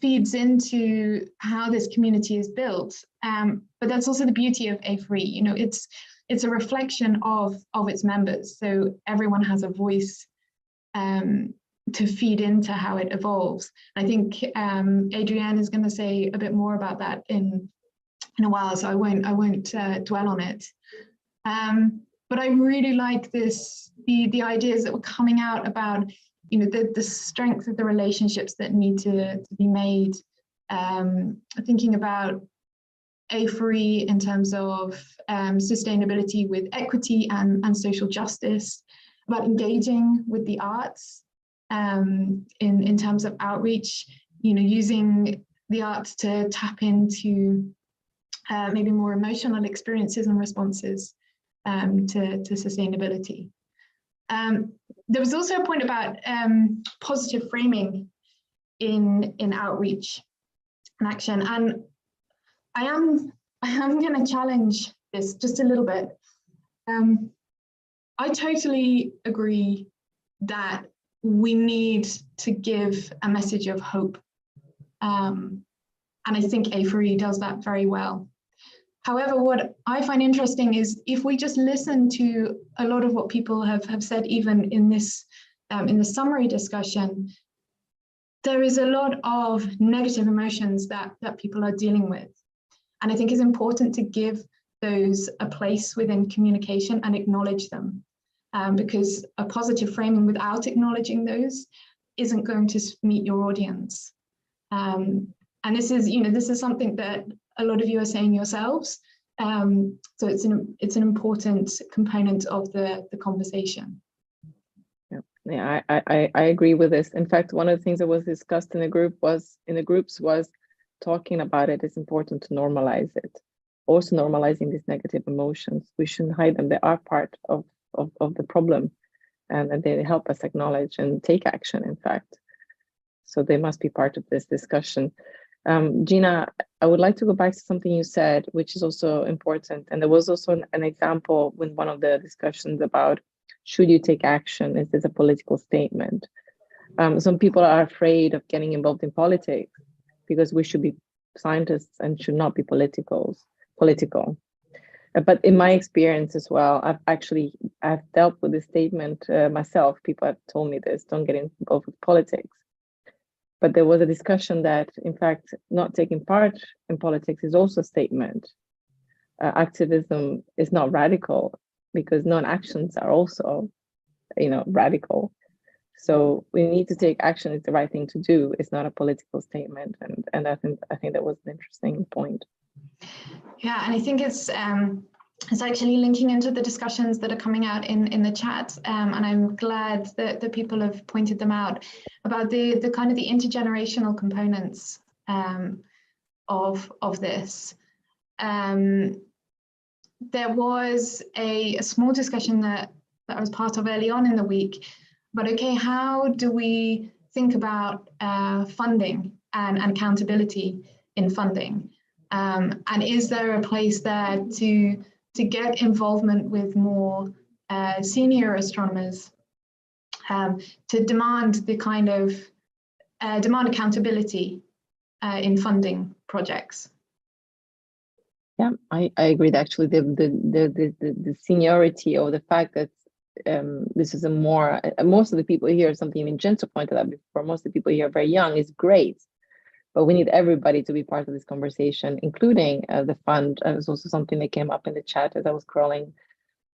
feeds into how this community is built. But that's also the beauty of A4E. It's a reflection of its members. So everyone has a voice to feed into how it evolves. I think Adrienne is going to say a bit more about that in a while, so I won't dwell on it. But I really like the ideas that were coming out about the strength of the relationships that need to be made. Thinking about A4E in terms of sustainability with equity and social justice, about engaging with the arts in terms of outreach, using the arts to tap into maybe more emotional experiences and responses to sustainability. There was also a point about positive framing in outreach and action, and I am going to challenge this just a little bit. I totally agree that we need to give a message of hope, and I think A4E does that very well. However, what I find interesting is if we just listen to a lot of what people have said, even in this in the summary discussion, there is a lot of negative emotions that people are dealing with. And I think it's important to give those a place within communication and acknowledge them, because a positive framing without acknowledging those isn't going to meet your audience. And this is something that a lot of you are saying yourselves. So it's an important component of the conversation. Yeah, I agree with this. In fact, one of the things that was discussed in the groups was talking about it. It's important to normalize it. Also normalizing these negative emotions. We shouldn't hide them. They are part of the problem, and they help us acknowledge and take action, in fact. So they must be part of this discussion. Gina, I would like to go back to something you said, which is also important. And there was also an example with one of the discussions about, should you take action? Is this a political statement? Some people are afraid of getting involved in politics because we should be scientists and should not be political. But in my experience as well, I've dealt with this statement myself. People have told me this, don't get involved with politics. But there was a discussion that, in fact, not taking part in politics is also a statement. Activism is not radical because non-actions are also, radical. So we need to take action. It's the right thing to do. It's not a political statement. And I think that was an interesting point. Yeah, and I think it's actually linking into the discussions that are coming out in the chat, and I'm glad that the people have pointed them out about the kind of the intergenerational components of this. There was a small discussion that I was part of early on in the week, but okay, how do we think about funding and accountability in funding? And is there a place there to get involvement with more senior astronomers, to demand the kind of demand accountability in funding projects? Yeah, I agree that actually the seniority, or the fact that this is a more, most of the people here, something even Jensen pointed out before, most of the people here are very young, is great. But we need everybody to be part of this conversation, including the fund. It was also something that came up in the chat as I was scrolling.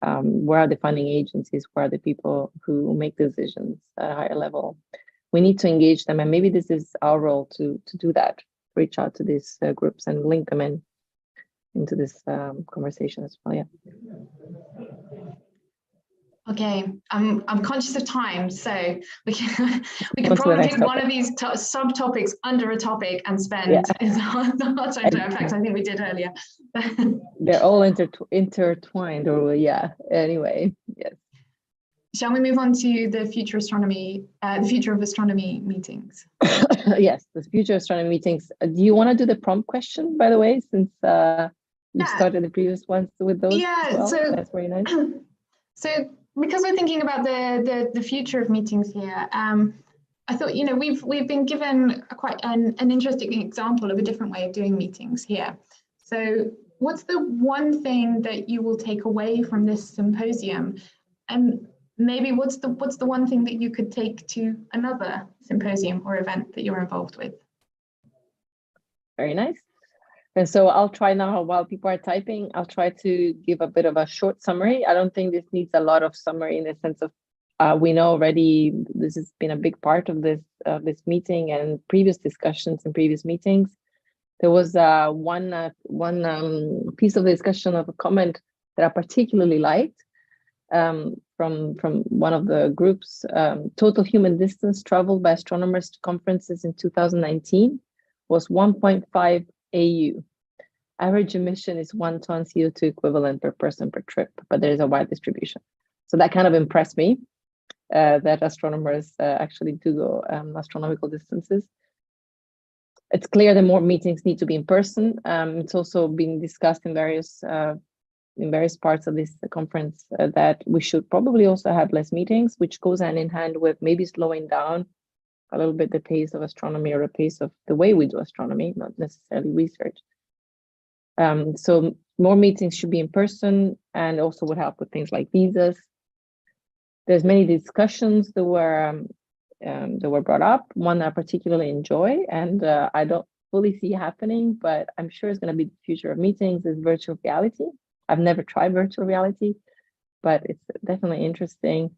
Where are the funding agencies? Where are the people who make decisions at a higher level? we need to engage them, and maybe this is our role to do that, reach out to these groups and link them into this conversation as well. Yeah. Okay, I'm conscious of time, so we can probably pick one of these subtopics under a topic and spend our time to effect. I think we did earlier. They're all intertwined, or anyway, yes. Shall we move on to the future astronomy, the future of astronomy meetings? Yes, the future astronomy meetings. Do you want to do the prompt question, by the way, since you started the previous ones with those? Yeah, well? So that's very nice. So because we're thinking about the future of meetings here, I thought, we've been given quite an interesting example of a different way of doing meetings here. So what's the one thing that you will take away from this symposium? And maybe what's the one thing that you could take to another symposium or event that you're involved with? Very nice. And so I'll try now, while people are typing, I'll try to give a bit of a short summary. I don't think this needs a lot of summary in the sense of we know already this has been a big part of this meeting and previous discussions and previous meetings. There was one piece of discussion of a comment that I particularly liked from one of the groups. Total human distance traveled by astronomers to conferences in 2019 was 1.5 AU. Average emission is 1 ton CO2 equivalent per person per trip, but there is a wide distribution. So that kind of impressed me, that astronomers actually do go astronomical distances. It's clear that more meetings need to be in person. It's also been discussed in various parts of this conference that we should probably also have less meetings, which goes hand in hand with maybe slowing down a little bit the pace of astronomy or the pace of the way we do astronomy, not necessarily research. So more meetings should be in person, and also would help with things like visas. There's many discussions that were brought up. One I particularly enjoy, and I don't fully see happening, but I'm sure it's going to be the future of meetings, is virtual reality. I've never tried virtual reality, but it's definitely interesting.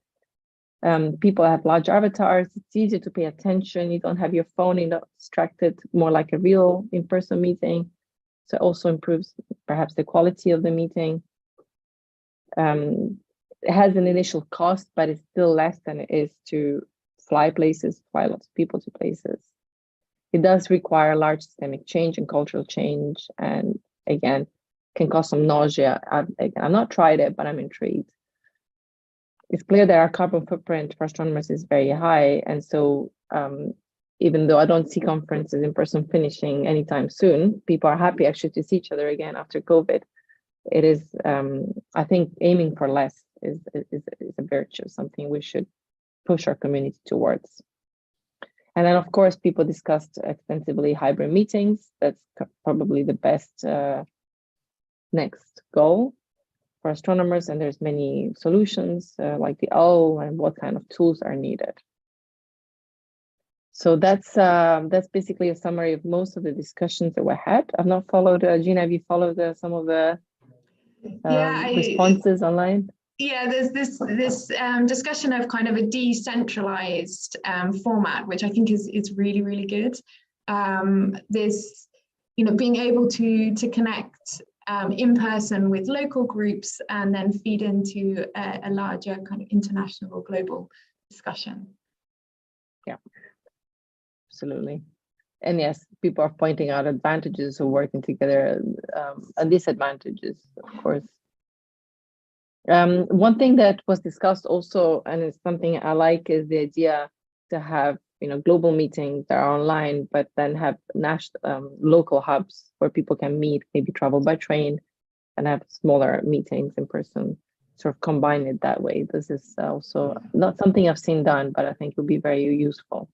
People have large avatars. It's easier to pay attention. You don't have your phone, you're not distracted, more like a real in-person meeting. So it also improves perhaps the quality of the meeting. It has an initial cost, but it's still less than it is to fly places, fly lots of people to places. It does require large systemic change and cultural change, and again, can cause some nausea. I've not tried it, but I'm intrigued. It's clear that our carbon footprint for astronomers is very high, and so even though I don't see conferences in person finishing anytime soon, people are happy actually to see each other again after COVID. It is, I think, aiming for less is a virtue, something we should push our community towards. And then, of course, people discussed extensively hybrid meetings. That's probably the best next goal for astronomers, and there's many solutions like the OWL and what kind of tools are needed. So that's basically a summary of most of the discussions that were had. I've not followed, Gina, have you followed some of the responses online? Yeah, there's this discussion of kind of a decentralized format, which I think is really, really good. There's, being able to connect in person with local groups and then feed into a larger kind of international or global discussion. Yeah, absolutely. And yes, people are pointing out advantages of working together and disadvantages, of course. One thing that was discussed also, and it's something I like, is the idea to have global meetings that are online, but then have national local hubs where people can meet, maybe travel by train and have smaller meetings in person, sort of combine it that way. This is also not something I've seen done, but I think it would be very useful.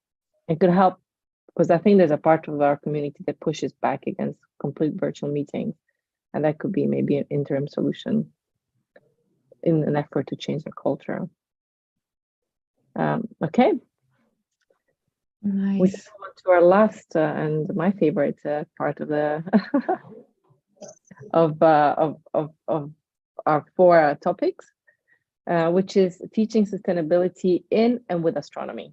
It could help, because I think there's a part of our community that pushes back against complete virtual meetings, and that could be maybe an interim solution in an effort to change the culture. Okay. Nice. We move on to our last and my favorite part of the of our 4 topics, which is teaching sustainability in and with astronomy.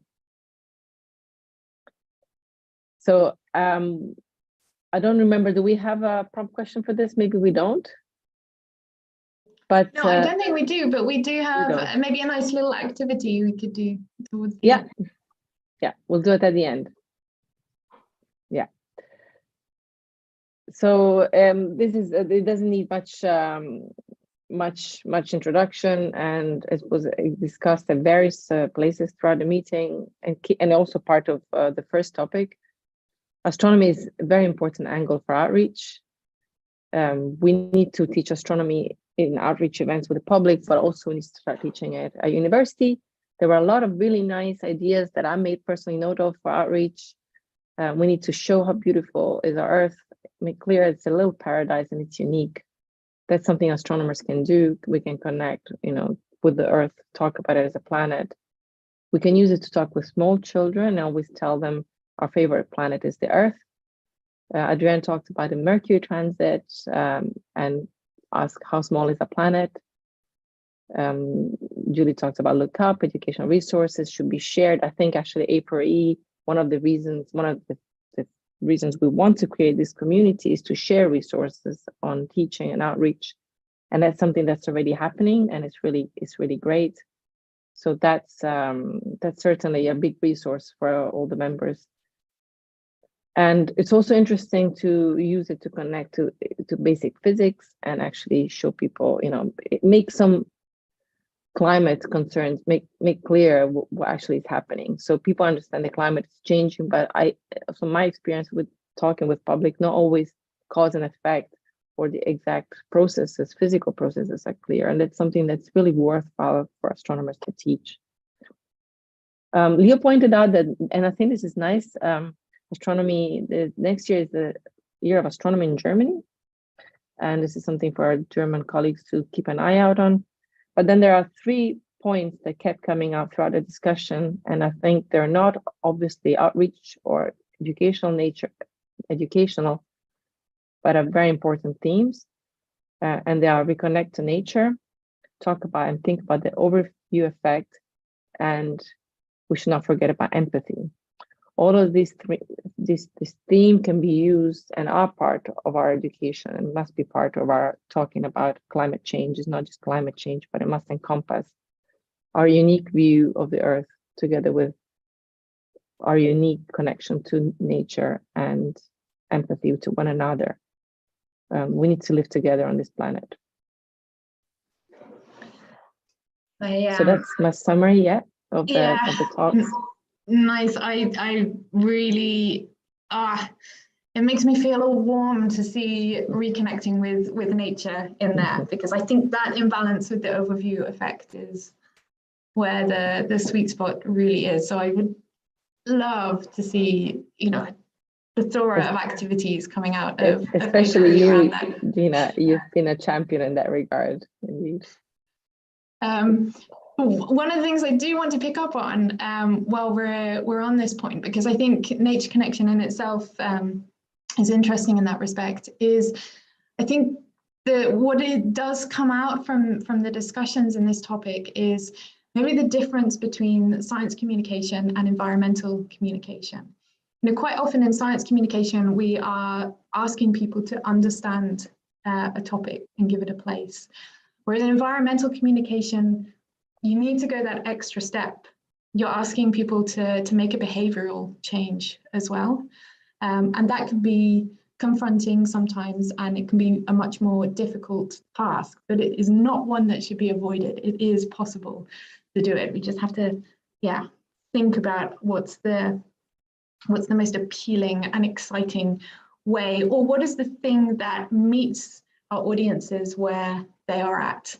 So I don't remember, do we have a prompt question for this? Maybe we don't. But no, I don't think we do, but we do have maybe a nice little activity we could do towards the end. Yeah, we'll do it at the end. Yeah. So this is it doesn't need much introduction, and it was discussed at various places throughout the meeting, and also part of the first topic. Astronomy is a very important angle for outreach. We need to teach astronomy in outreach events with the public, but also we need to start teaching it at university. There were a lot of really nice ideas that I made personally note of for outreach. We need to show how beautiful is our Earth, make clear it's a little paradise and it's unique. That's something astronomers can do. We can connect, with the Earth, talk about it as a planet. We can use it to talk with small children and always tell them our favorite planet is the Earth. Adrienne talked about the Mercury transit and ask how small is the planet. Julie talked about look up, educational resources should be shared. I think actually A4E, one of the reasons we want to create this community is to share resources on teaching and outreach. And that's something that's already happening, and it's really great. So that's certainly a big resource for all the members. And it's also interesting to use it to connect to basic physics and actually show people, make some climate concerns, make clear what actually is happening. So people understand the climate is changing, but from my experience with talking with public, not always cause and effect or the exact processes, physical processes are clear. And that's something that's really worthwhile for astronomers to teach. Leo pointed out that, and I think this is nice, astronomy, the next year is the year of astronomy in Germany. And this is something for our German colleagues to keep an eye out on. But then there are 3 points that kept coming out throughout the discussion. And I think they're not obviously outreach or educational, but are very important themes. And they are reconnect to nature, talk about and think about the overview effect, and we should not forget about empathy. All of these this theme can be used and are part of our education and must be part of our talking about climate change. It's not just climate change, but it must encompass our unique view of the Earth together with our unique connection to nature and empathy to one another. We need to live together on this planet. So that's my summary, of the talks. Nice. I really, it makes me feel all warm to see reconnecting with nature in there, because I think that imbalance with the overview effect is where the sweet spot really is. So I would love to see, a plethora of activities coming out of especially you, Gina. You've been a champion in that regard, indeed. One of the things I do want to pick up on while we're on this point, because I think nature connection in itself is interesting in that respect, is I think what it does come out from the discussions in this topic is maybe the difference between science communication and environmental communication. Quite often in science communication, we are asking people to understand a topic and give it a place. Whereas in environmental communication, you need to go that extra step. You're asking people to make a behavioral change as well. And that can be confronting sometimes, and it can be a much more difficult task, but it is not one that should be avoided. It is possible to do it. We just have to, think about what's the most appealing and exciting way, or what is the thing that meets our audiences where they are at?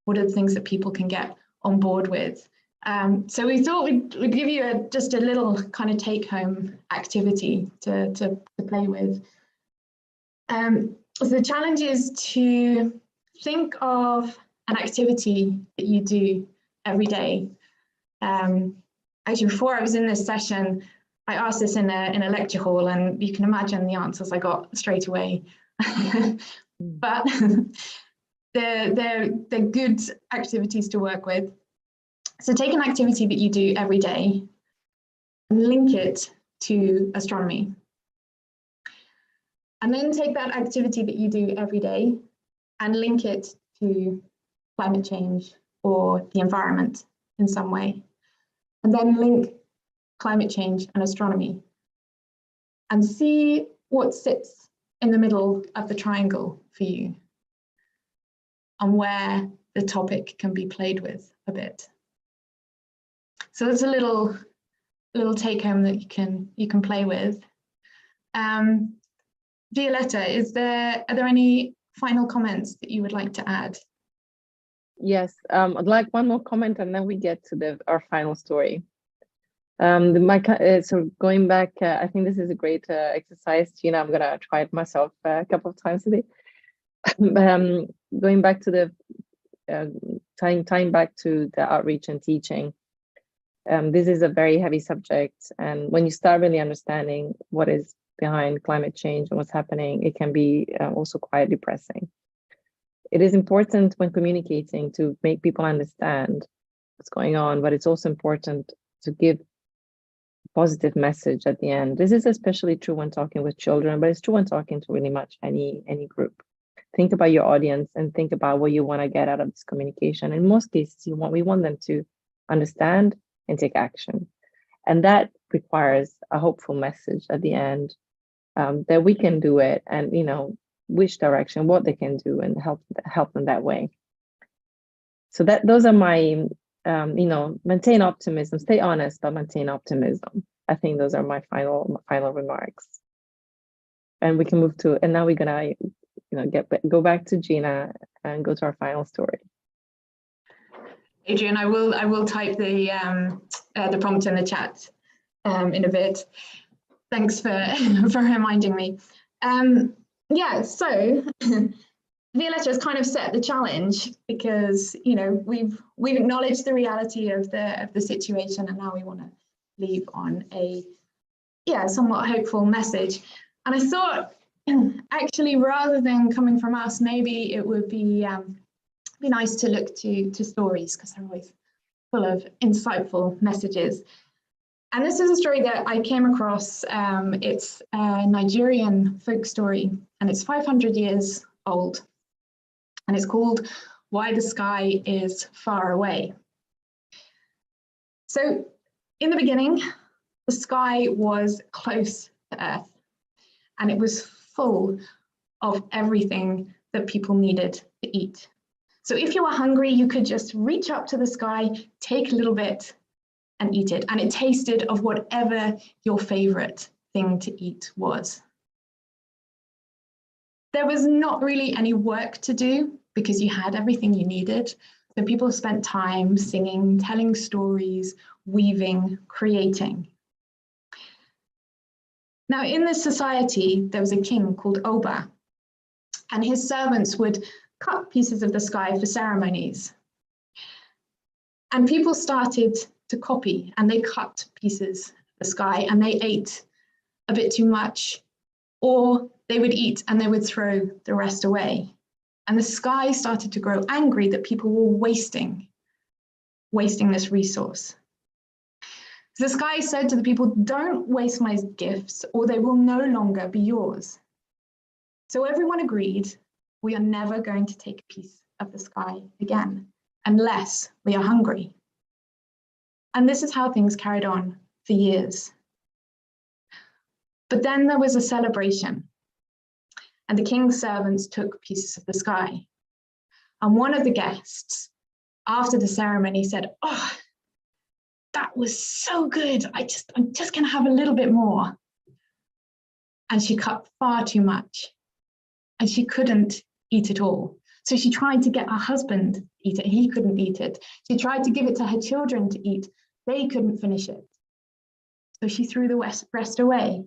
What are the things that people can get on board with? So we thought we'd give you just a little kind of take-home activity to play with. So the challenge is to think of an activity that you do every day. Actually, before I was in this session, I asked this in a lecture hall, and you can imagine the answers I got straight away. But they're good activities to work with. So take an activity that you do every day and link it to astronomy. And then take that activity that you do every day and link it to climate change or the environment in some way. And then link climate change and astronomy and see what sits in the middle of the triangle for you and where the topic can be played with a bit. So there's a little take home that you can play with. Violetta, are there any final comments that you would like to add? Yes, I'd like one more comment and then we get to our final story. So going back, I think this is a great exercise. Gina, I'm gonna try it myself a couple of times today. Going back to the tying back to the outreach and teaching. This is a very heavy subject, and when you start really understanding what is behind climate change and what's happening, it can be also quite depressing. It is important when communicating to make people understand what's going on, but it's also important to give a positive message at the end. This is especially true when talking with children, but it's true when talking to really much any group. Think about your audience and think about what you want to get out of this communication. In most cases, we want them to understand and take action. And that requires a hopeful message at the end, that we can do it, and which direction, what they can do, and help them that way. So those are my maintain optimism, stay honest, but maintain optimism. I think those are my final remarks. And we can move to, and now we're gonna go back to Gina and go to our final story. Adrian, I will type the prompt in the chat in a bit. Thanks for reminding me. Yeah, so Violetta has kind of set the challenge because we've acknowledged the reality of the situation, and now we want to leave on a somewhat hopeful message. And I thought, actually, rather than coming from us, maybe it would be nice to look to stories, because they're always full of insightful messages. And this is a story that I came across. It's a Nigerian folk story, and it's 500 years old. And it's called Why the Sky is Far Away. So in the beginning, the sky was close to Earth, and it was full of everything that people needed to eat. So if you were hungry, you could just reach up to the sky, take a little bit, and eat it. And it tasted of whatever your favorite thing to eat was. There was not really any work to do because you had everything you needed. So people spent time singing, telling stories, weaving, creating. Now in this society, there was a king called Oba, and his servants would cut pieces of the sky for ceremonies. And people started to copy, and they cut pieces of the sky and they ate a bit too much, or they would eat and they would throw the rest away. And the sky started to grow angry that people were wasting this resource. So the sky said to the people, don't waste my gifts or they will no longer be yours. So everyone agreed, we are never going to take a piece of the sky again, unless we are hungry. And this is how things carried on for years. But then there was a celebration, and the king's servants took pieces of the sky. And one of the guests, after the ceremony, said, oh, that was so good. I'm just gonna have a little bit more. And she cut far too much, and she couldn't eat it all. So she tried to get her husband to eat it. He couldn't eat it. She tried to give it to her children to eat. They couldn't finish it. So she threw the rest away.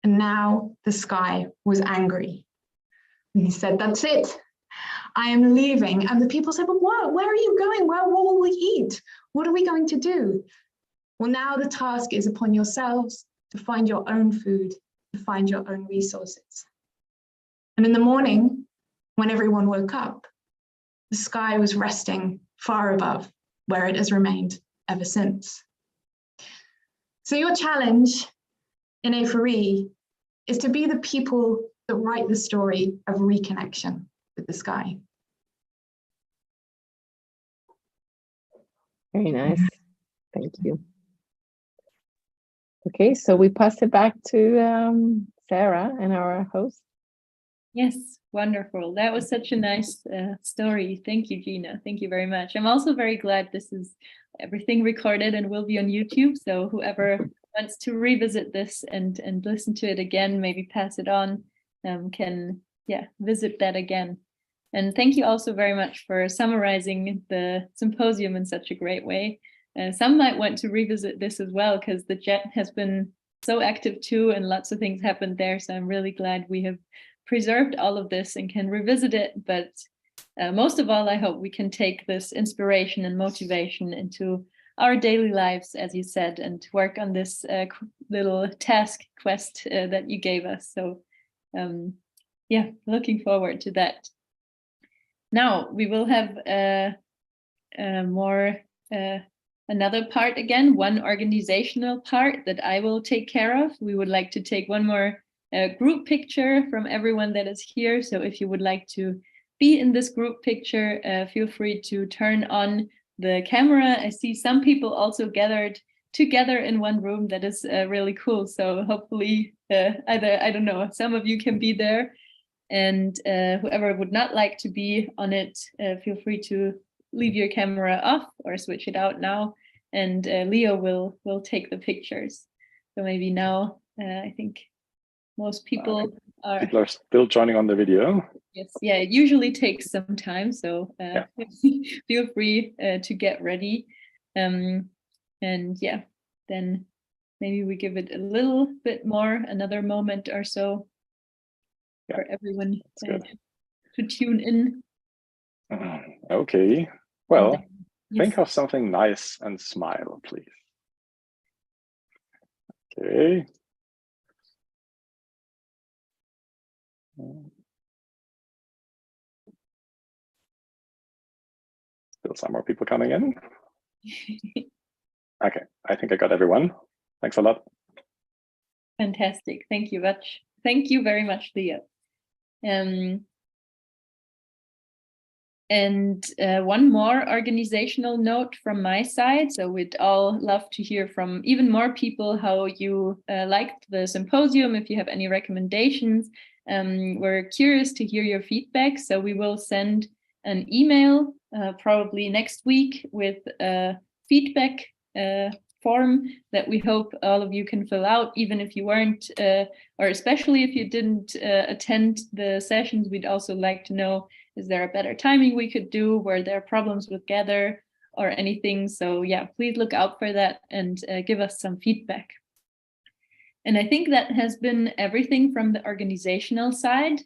And now the sky was angry. And he said, that's it. I am leaving. And the people said, but what? Where are you going? What will we eat? What are we going to do? Well, now the task is upon yourselves to find your own food, to find your own resources. And in the morning, when everyone woke up, the sky was resting far above where it has remained ever since. So your challenge in A4E is to be the people that write the story of reconnection with the sky. Very nice. Thank you. Okay, so we pass it back to Sarah and our host. Yes, wonderful. That was such a nice story. Thank you, Gina. Thank you very much. I'm also very glad this is everything recorded and will be on YouTube. So whoever wants to revisit this and listen to it again, maybe pass it on, can visit that again. And thank you also very much for summarizing the symposium in such a great way. Some might want to revisit this as well, because the JET has been so active too, and lots of things happened there. So I'm really glad we have preserved all of this and can revisit it. But most of all, I hope we can take this inspiration and motivation into our daily lives, as you said, and work on this little task quest that you gave us. So yeah, looking forward to that. Now we will have another part again, one organizational part that I will take care of. We would like to take one more group picture from everyone that is here. So if you would like to be in this group picture, feel free to turn on the camera. I see some people also gathered together in one room. That is really cool. So hopefully either, I don't know, some of you can be there, and whoever would not like to be on it, feel free to leave your camera off or switch it out now, and Leo will take the pictures. So maybe now I think most people are still joining on the video. Yes, yeah, it usually takes some time, so feel free to get ready. And yeah, then maybe we give it a little bit more, another moment or so for everyone to tune in. Okay, well, think of something nice and smile, please. Okay. Still some more people coming in. Okay, I think I got everyone. Thanks a lot. Fantastic. Thank you much. Thank you very much, Leo. And one more organizational note from my side. So we'd all love to hear from even more people how you liked the symposium. If you have any recommendations, we're curious to hear your feedback. So we will send an email probably next week with a feedback form that we hope all of you can fill out, even if you weren't, or especially if you didn't attend the sessions. We'd also like to know, is there a better timing we could do? Were there problems with Gather or anything? So yeah, please look out for that and give us some feedback. And I think that has been everything from the organizational side.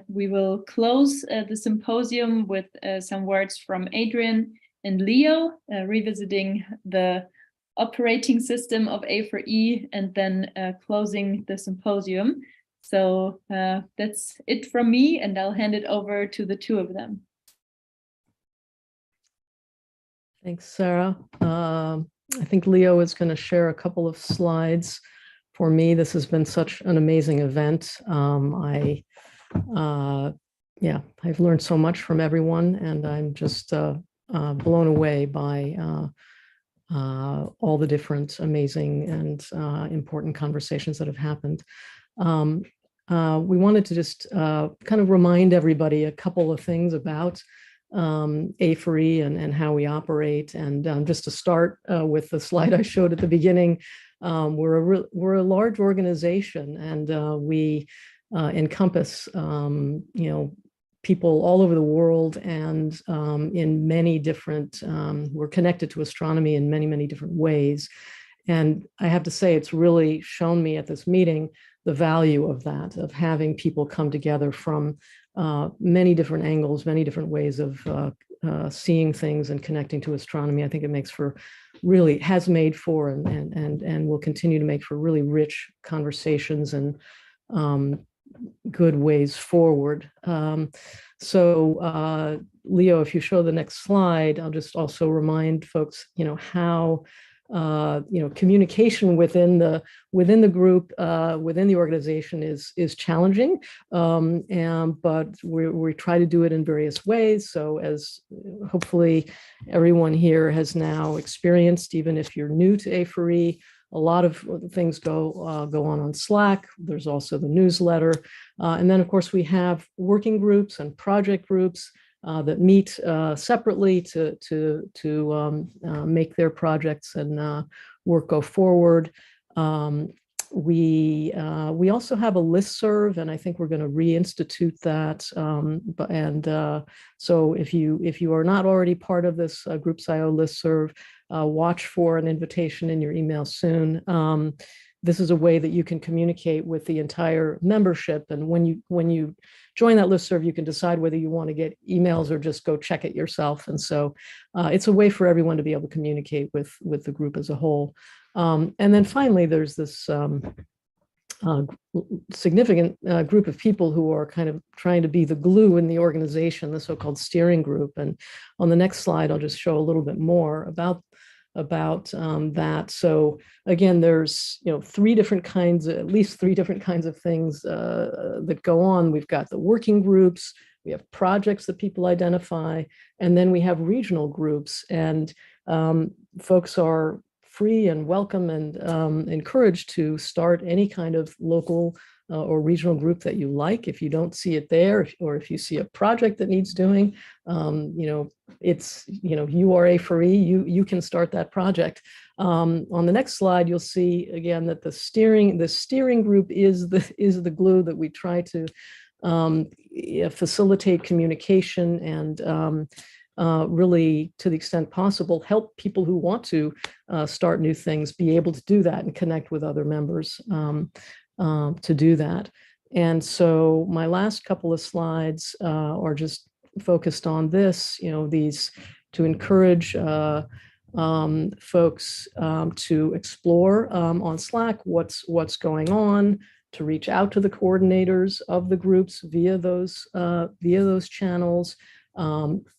We will close the symposium with some words from Adrian and Leo, revisiting the operating system of A4E, and then closing the symposium. So that's it from me, and I'll hand it over to the two of them. Thanks, Sarah. I think Leo is going to share a couple of slides for me. This has been such an amazing event. I've learned so much from everyone, and I'm just blown away by all the different amazing and important conversations that have happened. We wanted to just kind of remind everybody a couple of things about A4E and how we operate. And just to start with the slide I showed at the beginning, we're a large organization, and we encompass people all over the world, and in many different, we're connected to astronomy in many, many different ways. And I have to say, it's really shown me at this meeting the value of that, of having people come together from many different angles, many different ways of seeing things and connecting to astronomy. I think it makes for really, has made for, and will continue to make for really rich conversations and good ways forward. So Leo, if you show the next slide, I'll just also remind folks, how communication within the group, within the organization is challenging, but we try to do it in various ways. So as hopefully everyone here has now experienced, even if you're new to A4E, a lot of things go on Slack. There's also the newsletter. And then, of course, we have working groups and project groups that meet separately to make their projects and work go forward. We also have a listserv, and I think we're going to reinstitute that. So if you are not already part of this Groups.io listserv, watch for an invitation in your email soon. This is a way that you can communicate with the entire membership, and when you join that listserv, you can decide whether you want to get emails or just go check it yourself. And so it's a way for everyone to be able to communicate with the group as a whole. And then finally, there's this significant group of people who are kind of trying to be the glue in the organization, the so-called steering group. And on the next slide, I'll just show a little bit more about that. So again, there's at least three different kinds of things that go on. We've got the working groups, we have projects that people identify, and then we have regional groups. And folks are free and welcome and encouraged to start any kind of local or regional group that you like. If you don't see it there, or if you see a project that needs doing, it's, you are A4E, you can start that project. On the next slide, you'll see again that the steering group is the glue that we try to facilitate communication and really, to the extent possible, help people who want to start new things be able to do that and connect with other members to do that. And so my last couple of slides are just focused on this, these to encourage folks to explore on Slack what's going on, to reach out to the coordinators of the groups via those channels.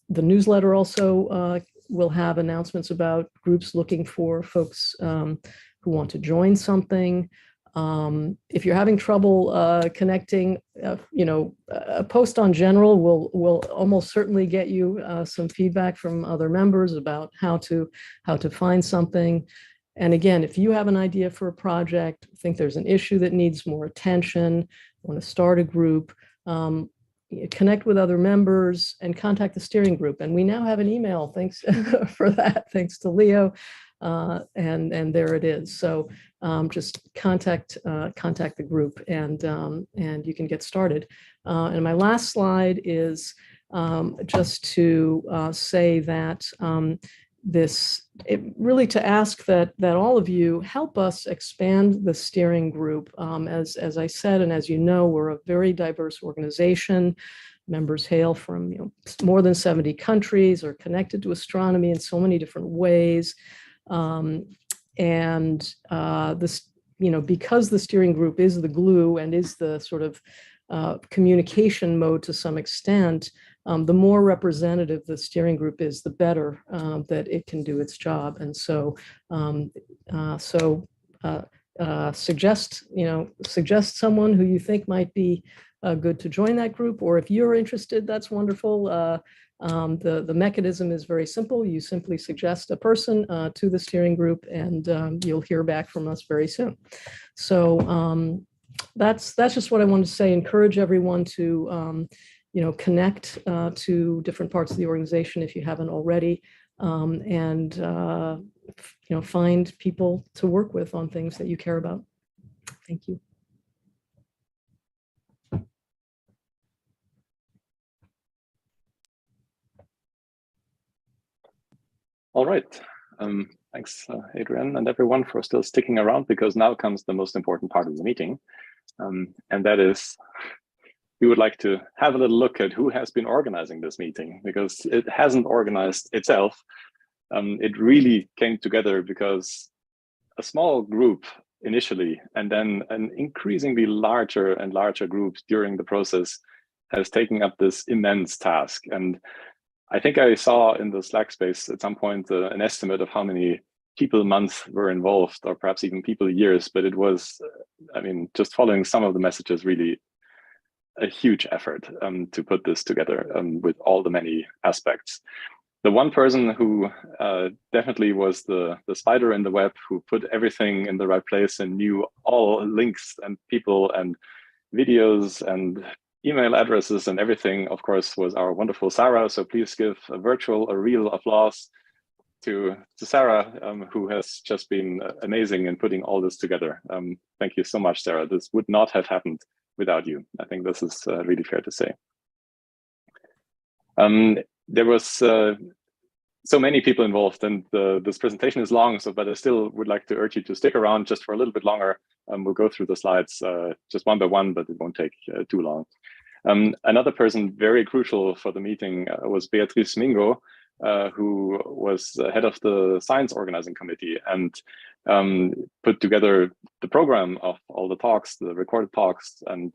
The newsletter also will have announcements about groups looking for folks who want to join something. If you're having trouble connecting, a post on general will almost certainly get you some feedback from other members about how to find something. And again, if you have an idea for a project, think there's an issue that needs more attention, want to start a group, connect with other members and contact the steering group. And we now have an email, thanks for that, thanks to Leo. And there it is. So just contact the group and you can get started. And my last slide is just to say that really to ask that all of you help us expand the steering group. As I said, and as you know, we're a very diverse organization. Members hail from more than 70 countries, are connected to astronomy in so many different ways. This, because the steering group is the glue and is the sort of communication mode to some extent, the more representative the steering group is, the better that it can do its job. And so, suggest someone who you think might be good to join that group, or if you're interested, that's wonderful. The mechanism is very simple. You simply suggest a person to the steering group, and you'll hear back from us very soon. So that's just what I wanted to say. Encourage everyone to connect to different parts of the organization if you haven't already, and find people to work with on things that you care about. Thank you. All right. Thanks, Adrian, and everyone for still sticking around, because now comes the most important part of the meeting. And that is, we would like to have a little look at who has been organizing this meeting, because it hasn't organized itself. It really came together because a small group initially, and then an increasingly larger and larger group during the process has taken up this immense task. And I think I saw in the Slack space at some point an estimate of how many people months were involved, or perhaps even people years, but it was, I mean, just following some of the messages, really a huge effort to put this together with all the many aspects. The one person who definitely was the spider in the web, who put everything in the right place and knew all links and people and videos and email addresses and everything, of course, was our wonderful Sarah. So please give a real applause to Sarah, who has just been amazing in putting all this together. Thank you so much, Sarah. This would not have happened without you. I think this is really fair to say. There was so many people involved, and this presentation is long, but I still would like to urge you to stick around just for a little bit longer. We'll go through the slides just one by one, but it won't take too long. Another person very crucial for the meeting was Beatriz Mingo, who was head of the science organizing committee and put together the program of all the talks, the recorded talks, and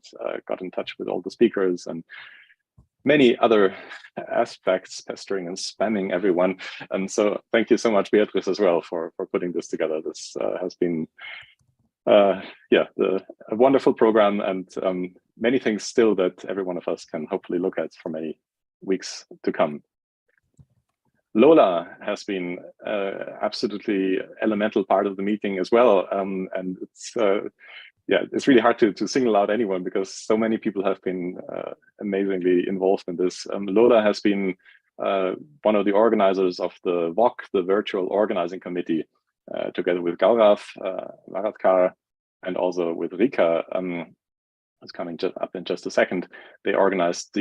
got in touch with all the speakers and many other aspects, pestering and spamming everyone. And so thank you so much, Beatriz, as well, for putting this together. This has been a wonderful program, and many things still that every one of us can hopefully look at for many weeks to come. Lola has been absolutely elemental part of the meeting as well, and it's really hard to single out anyone because so many people have been amazingly involved in this. Lola has been one of the organizers of the VOC, the Virtual Organizing Committee, together with Gaurav Varadkar and also with Rika. It's coming up in just a second. They organized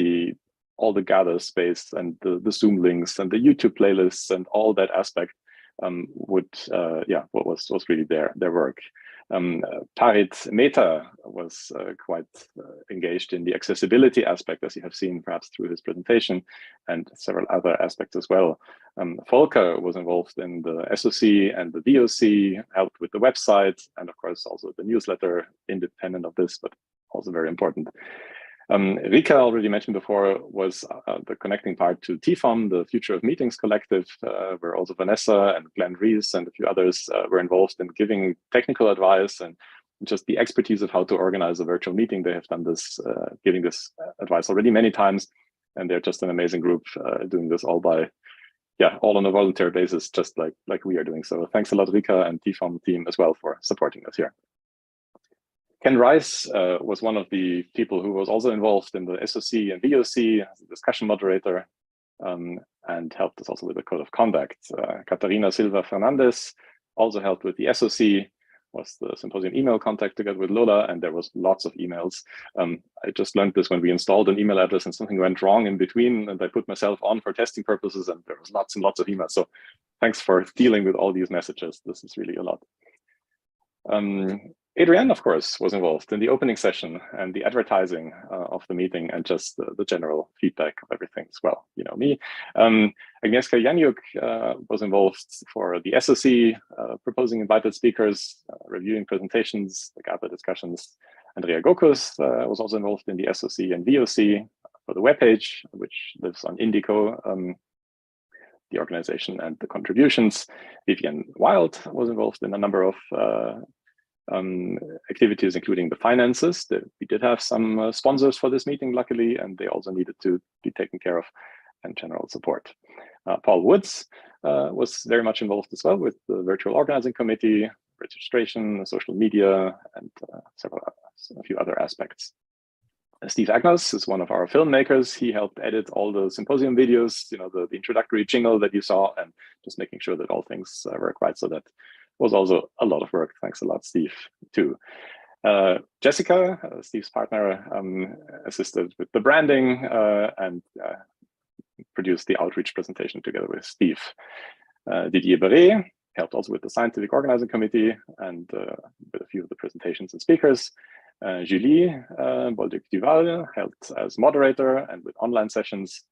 all the gather space and the Zoom links and the YouTube playlists and all that aspect what was really their work. Parit Mehta was quite engaged in the accessibility aspect, as you have seen perhaps through his presentation, and several other aspects as well. Volker was involved in the SOC and the VOC, helped with the website, and of course also the newsletter, independent of this, but also very important. Rika, already mentioned before, was the connecting part to TFOM, the Future of Meetings Collective, where also Vanessa and Glenn Rees and a few others were involved in giving technical advice and just the expertise of how to organize a virtual meeting. They have done this, giving this advice already many times, and they're just an amazing group doing this all on a voluntary basis, just like we are doing. So thanks a lot, Rika and TFOM team as well for supporting us here. Ken Rice was one of the people who was also involved in the SOC and VOC as a discussion moderator, and helped us also with the code of conduct. Catarina Silva Fernandez also helped with the SOC, was the symposium email contact together with Lola, and there was lots of emails. I just learned this when we installed an email address and something went wrong in between, and I put myself on for testing purposes, and there was lots and lots of emails. So thanks for dealing with all these messages. This is really a lot. Adrienne, of course, was involved in the opening session and the advertising of the meeting and just the general feedback of everything as well. You know me. Agnieszka Janiuk was involved for the SOC, proposing invited speakers, reviewing presentations, the GABA discussions. Andrea Gokus was also involved in the SOC and VOC for the webpage, which lives on Indico, the organization and the contributions. Vivian Wild was involved in a number of activities, including the finances. We did have some sponsors for this meeting, luckily, and they also needed to be taken care of, and general support. Paul Woods was very much involved as well with the Virtual Organizing Committee, registration, social media, and a few other aspects. Steve Agnes is one of our filmmakers. He helped edit all the symposium videos, the introductory jingle that you saw, and just making sure that all things work right. So that was also a lot of work. Thanks a lot, Steve, too. Jessica, Steve's partner, assisted with the branding and produced the outreach presentation together with Steve. Didier Beret helped also with the scientific organizing committee and with a few of the presentations and speakers. Julie Bolduc-Duval helped as moderator and with online sessions.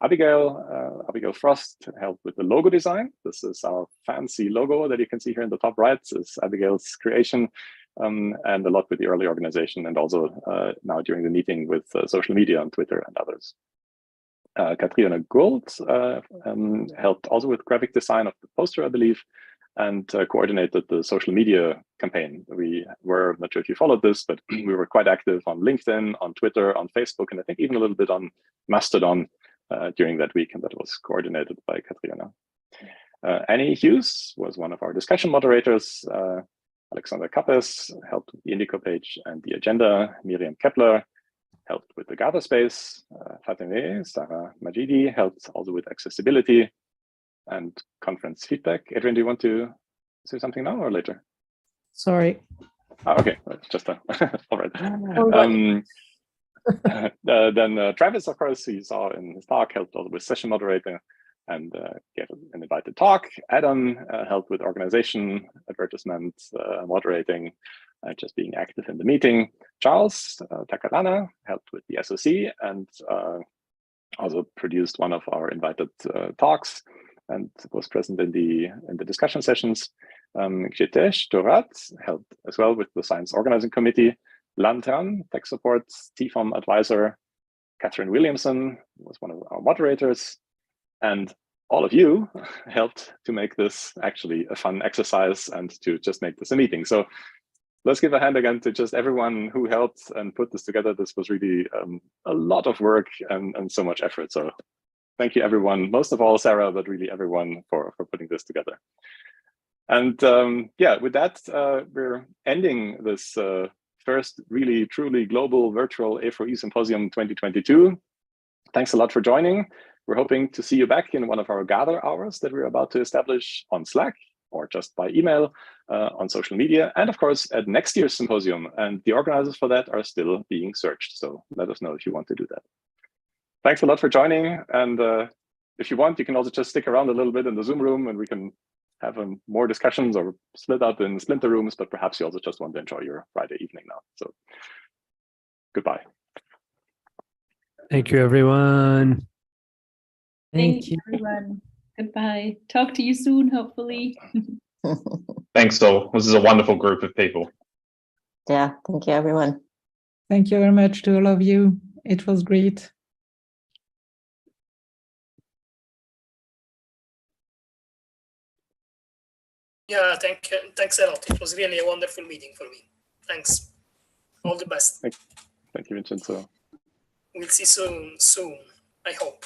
Abigail Frost helped with the logo design. This is our fancy logo that you can see here in the top right. This is Abigail's creation, and a lot with the early organization, and also now during the meeting with social media on Twitter and others. Katrina Gould helped also with graphic design of the poster, I believe, and coordinated the social media campaign. We were, I'm not sure if you followed this, but we were quite active on LinkedIn, on Twitter, on Facebook, and I think even a little bit on Mastodon during that week, and that was coordinated by Katriana. Annie Hughes was one of our discussion moderators. Alexander Kappes helped with the Indico page and the agenda. Miriam Kepler helped with the Gather space. Fatemeh Sarah Majidi helped also with accessibility and conference feedback. Adrian, do you want to say something now or later? Sorry. Oh, okay, just all right. Then Travis, of course, you saw in his talk, helped also with session moderating and gave an invited talk. Adam helped with organization, advertisement, moderating, just being active in the meeting. Charles Takalana helped with the SOC and also produced one of our invited talks and was present in the discussion sessions. Jitesh Torat helped as well with the Science Organizing Committee. Lantran, tech support, TFOM advisor. Catherine Williamson was one of our moderators. And all of you helped to make this actually a fun exercise and to just make this a meeting. So let's give a hand again to just everyone who helped and put this together. This was really a lot of work and so much effort. So thank you, everyone. Most of all, Sarah, but really everyone for putting this together. And yeah, with that, we're ending this first really truly global virtual A4E Symposium 2022. Thanks a lot for joining. We're hoping to see you back in one of our gather hours that we're about to establish on Slack or just by email, on social media, and of course at next year's symposium. And the organizers for that are still being searched. So let us know if you want to do that. Thanks a lot for joining. And if you want, you can also just stick around a little bit in the Zoom room and we can have more discussions or split up in splinter rooms, but perhaps you also just want to enjoy your Friday evening now. So goodbye. Thank you, everyone. Thank you, everyone. Goodbye. Talk to you soon, hopefully. Thanks all. This is a wonderful group of people. Yeah, thank you, everyone. Thank you very much to all of you. It was great. Yeah, thanks a lot. It was really a wonderful meeting for me. Thanks. All the best. Thank you, Vincenzo. We'll see soon, I hope.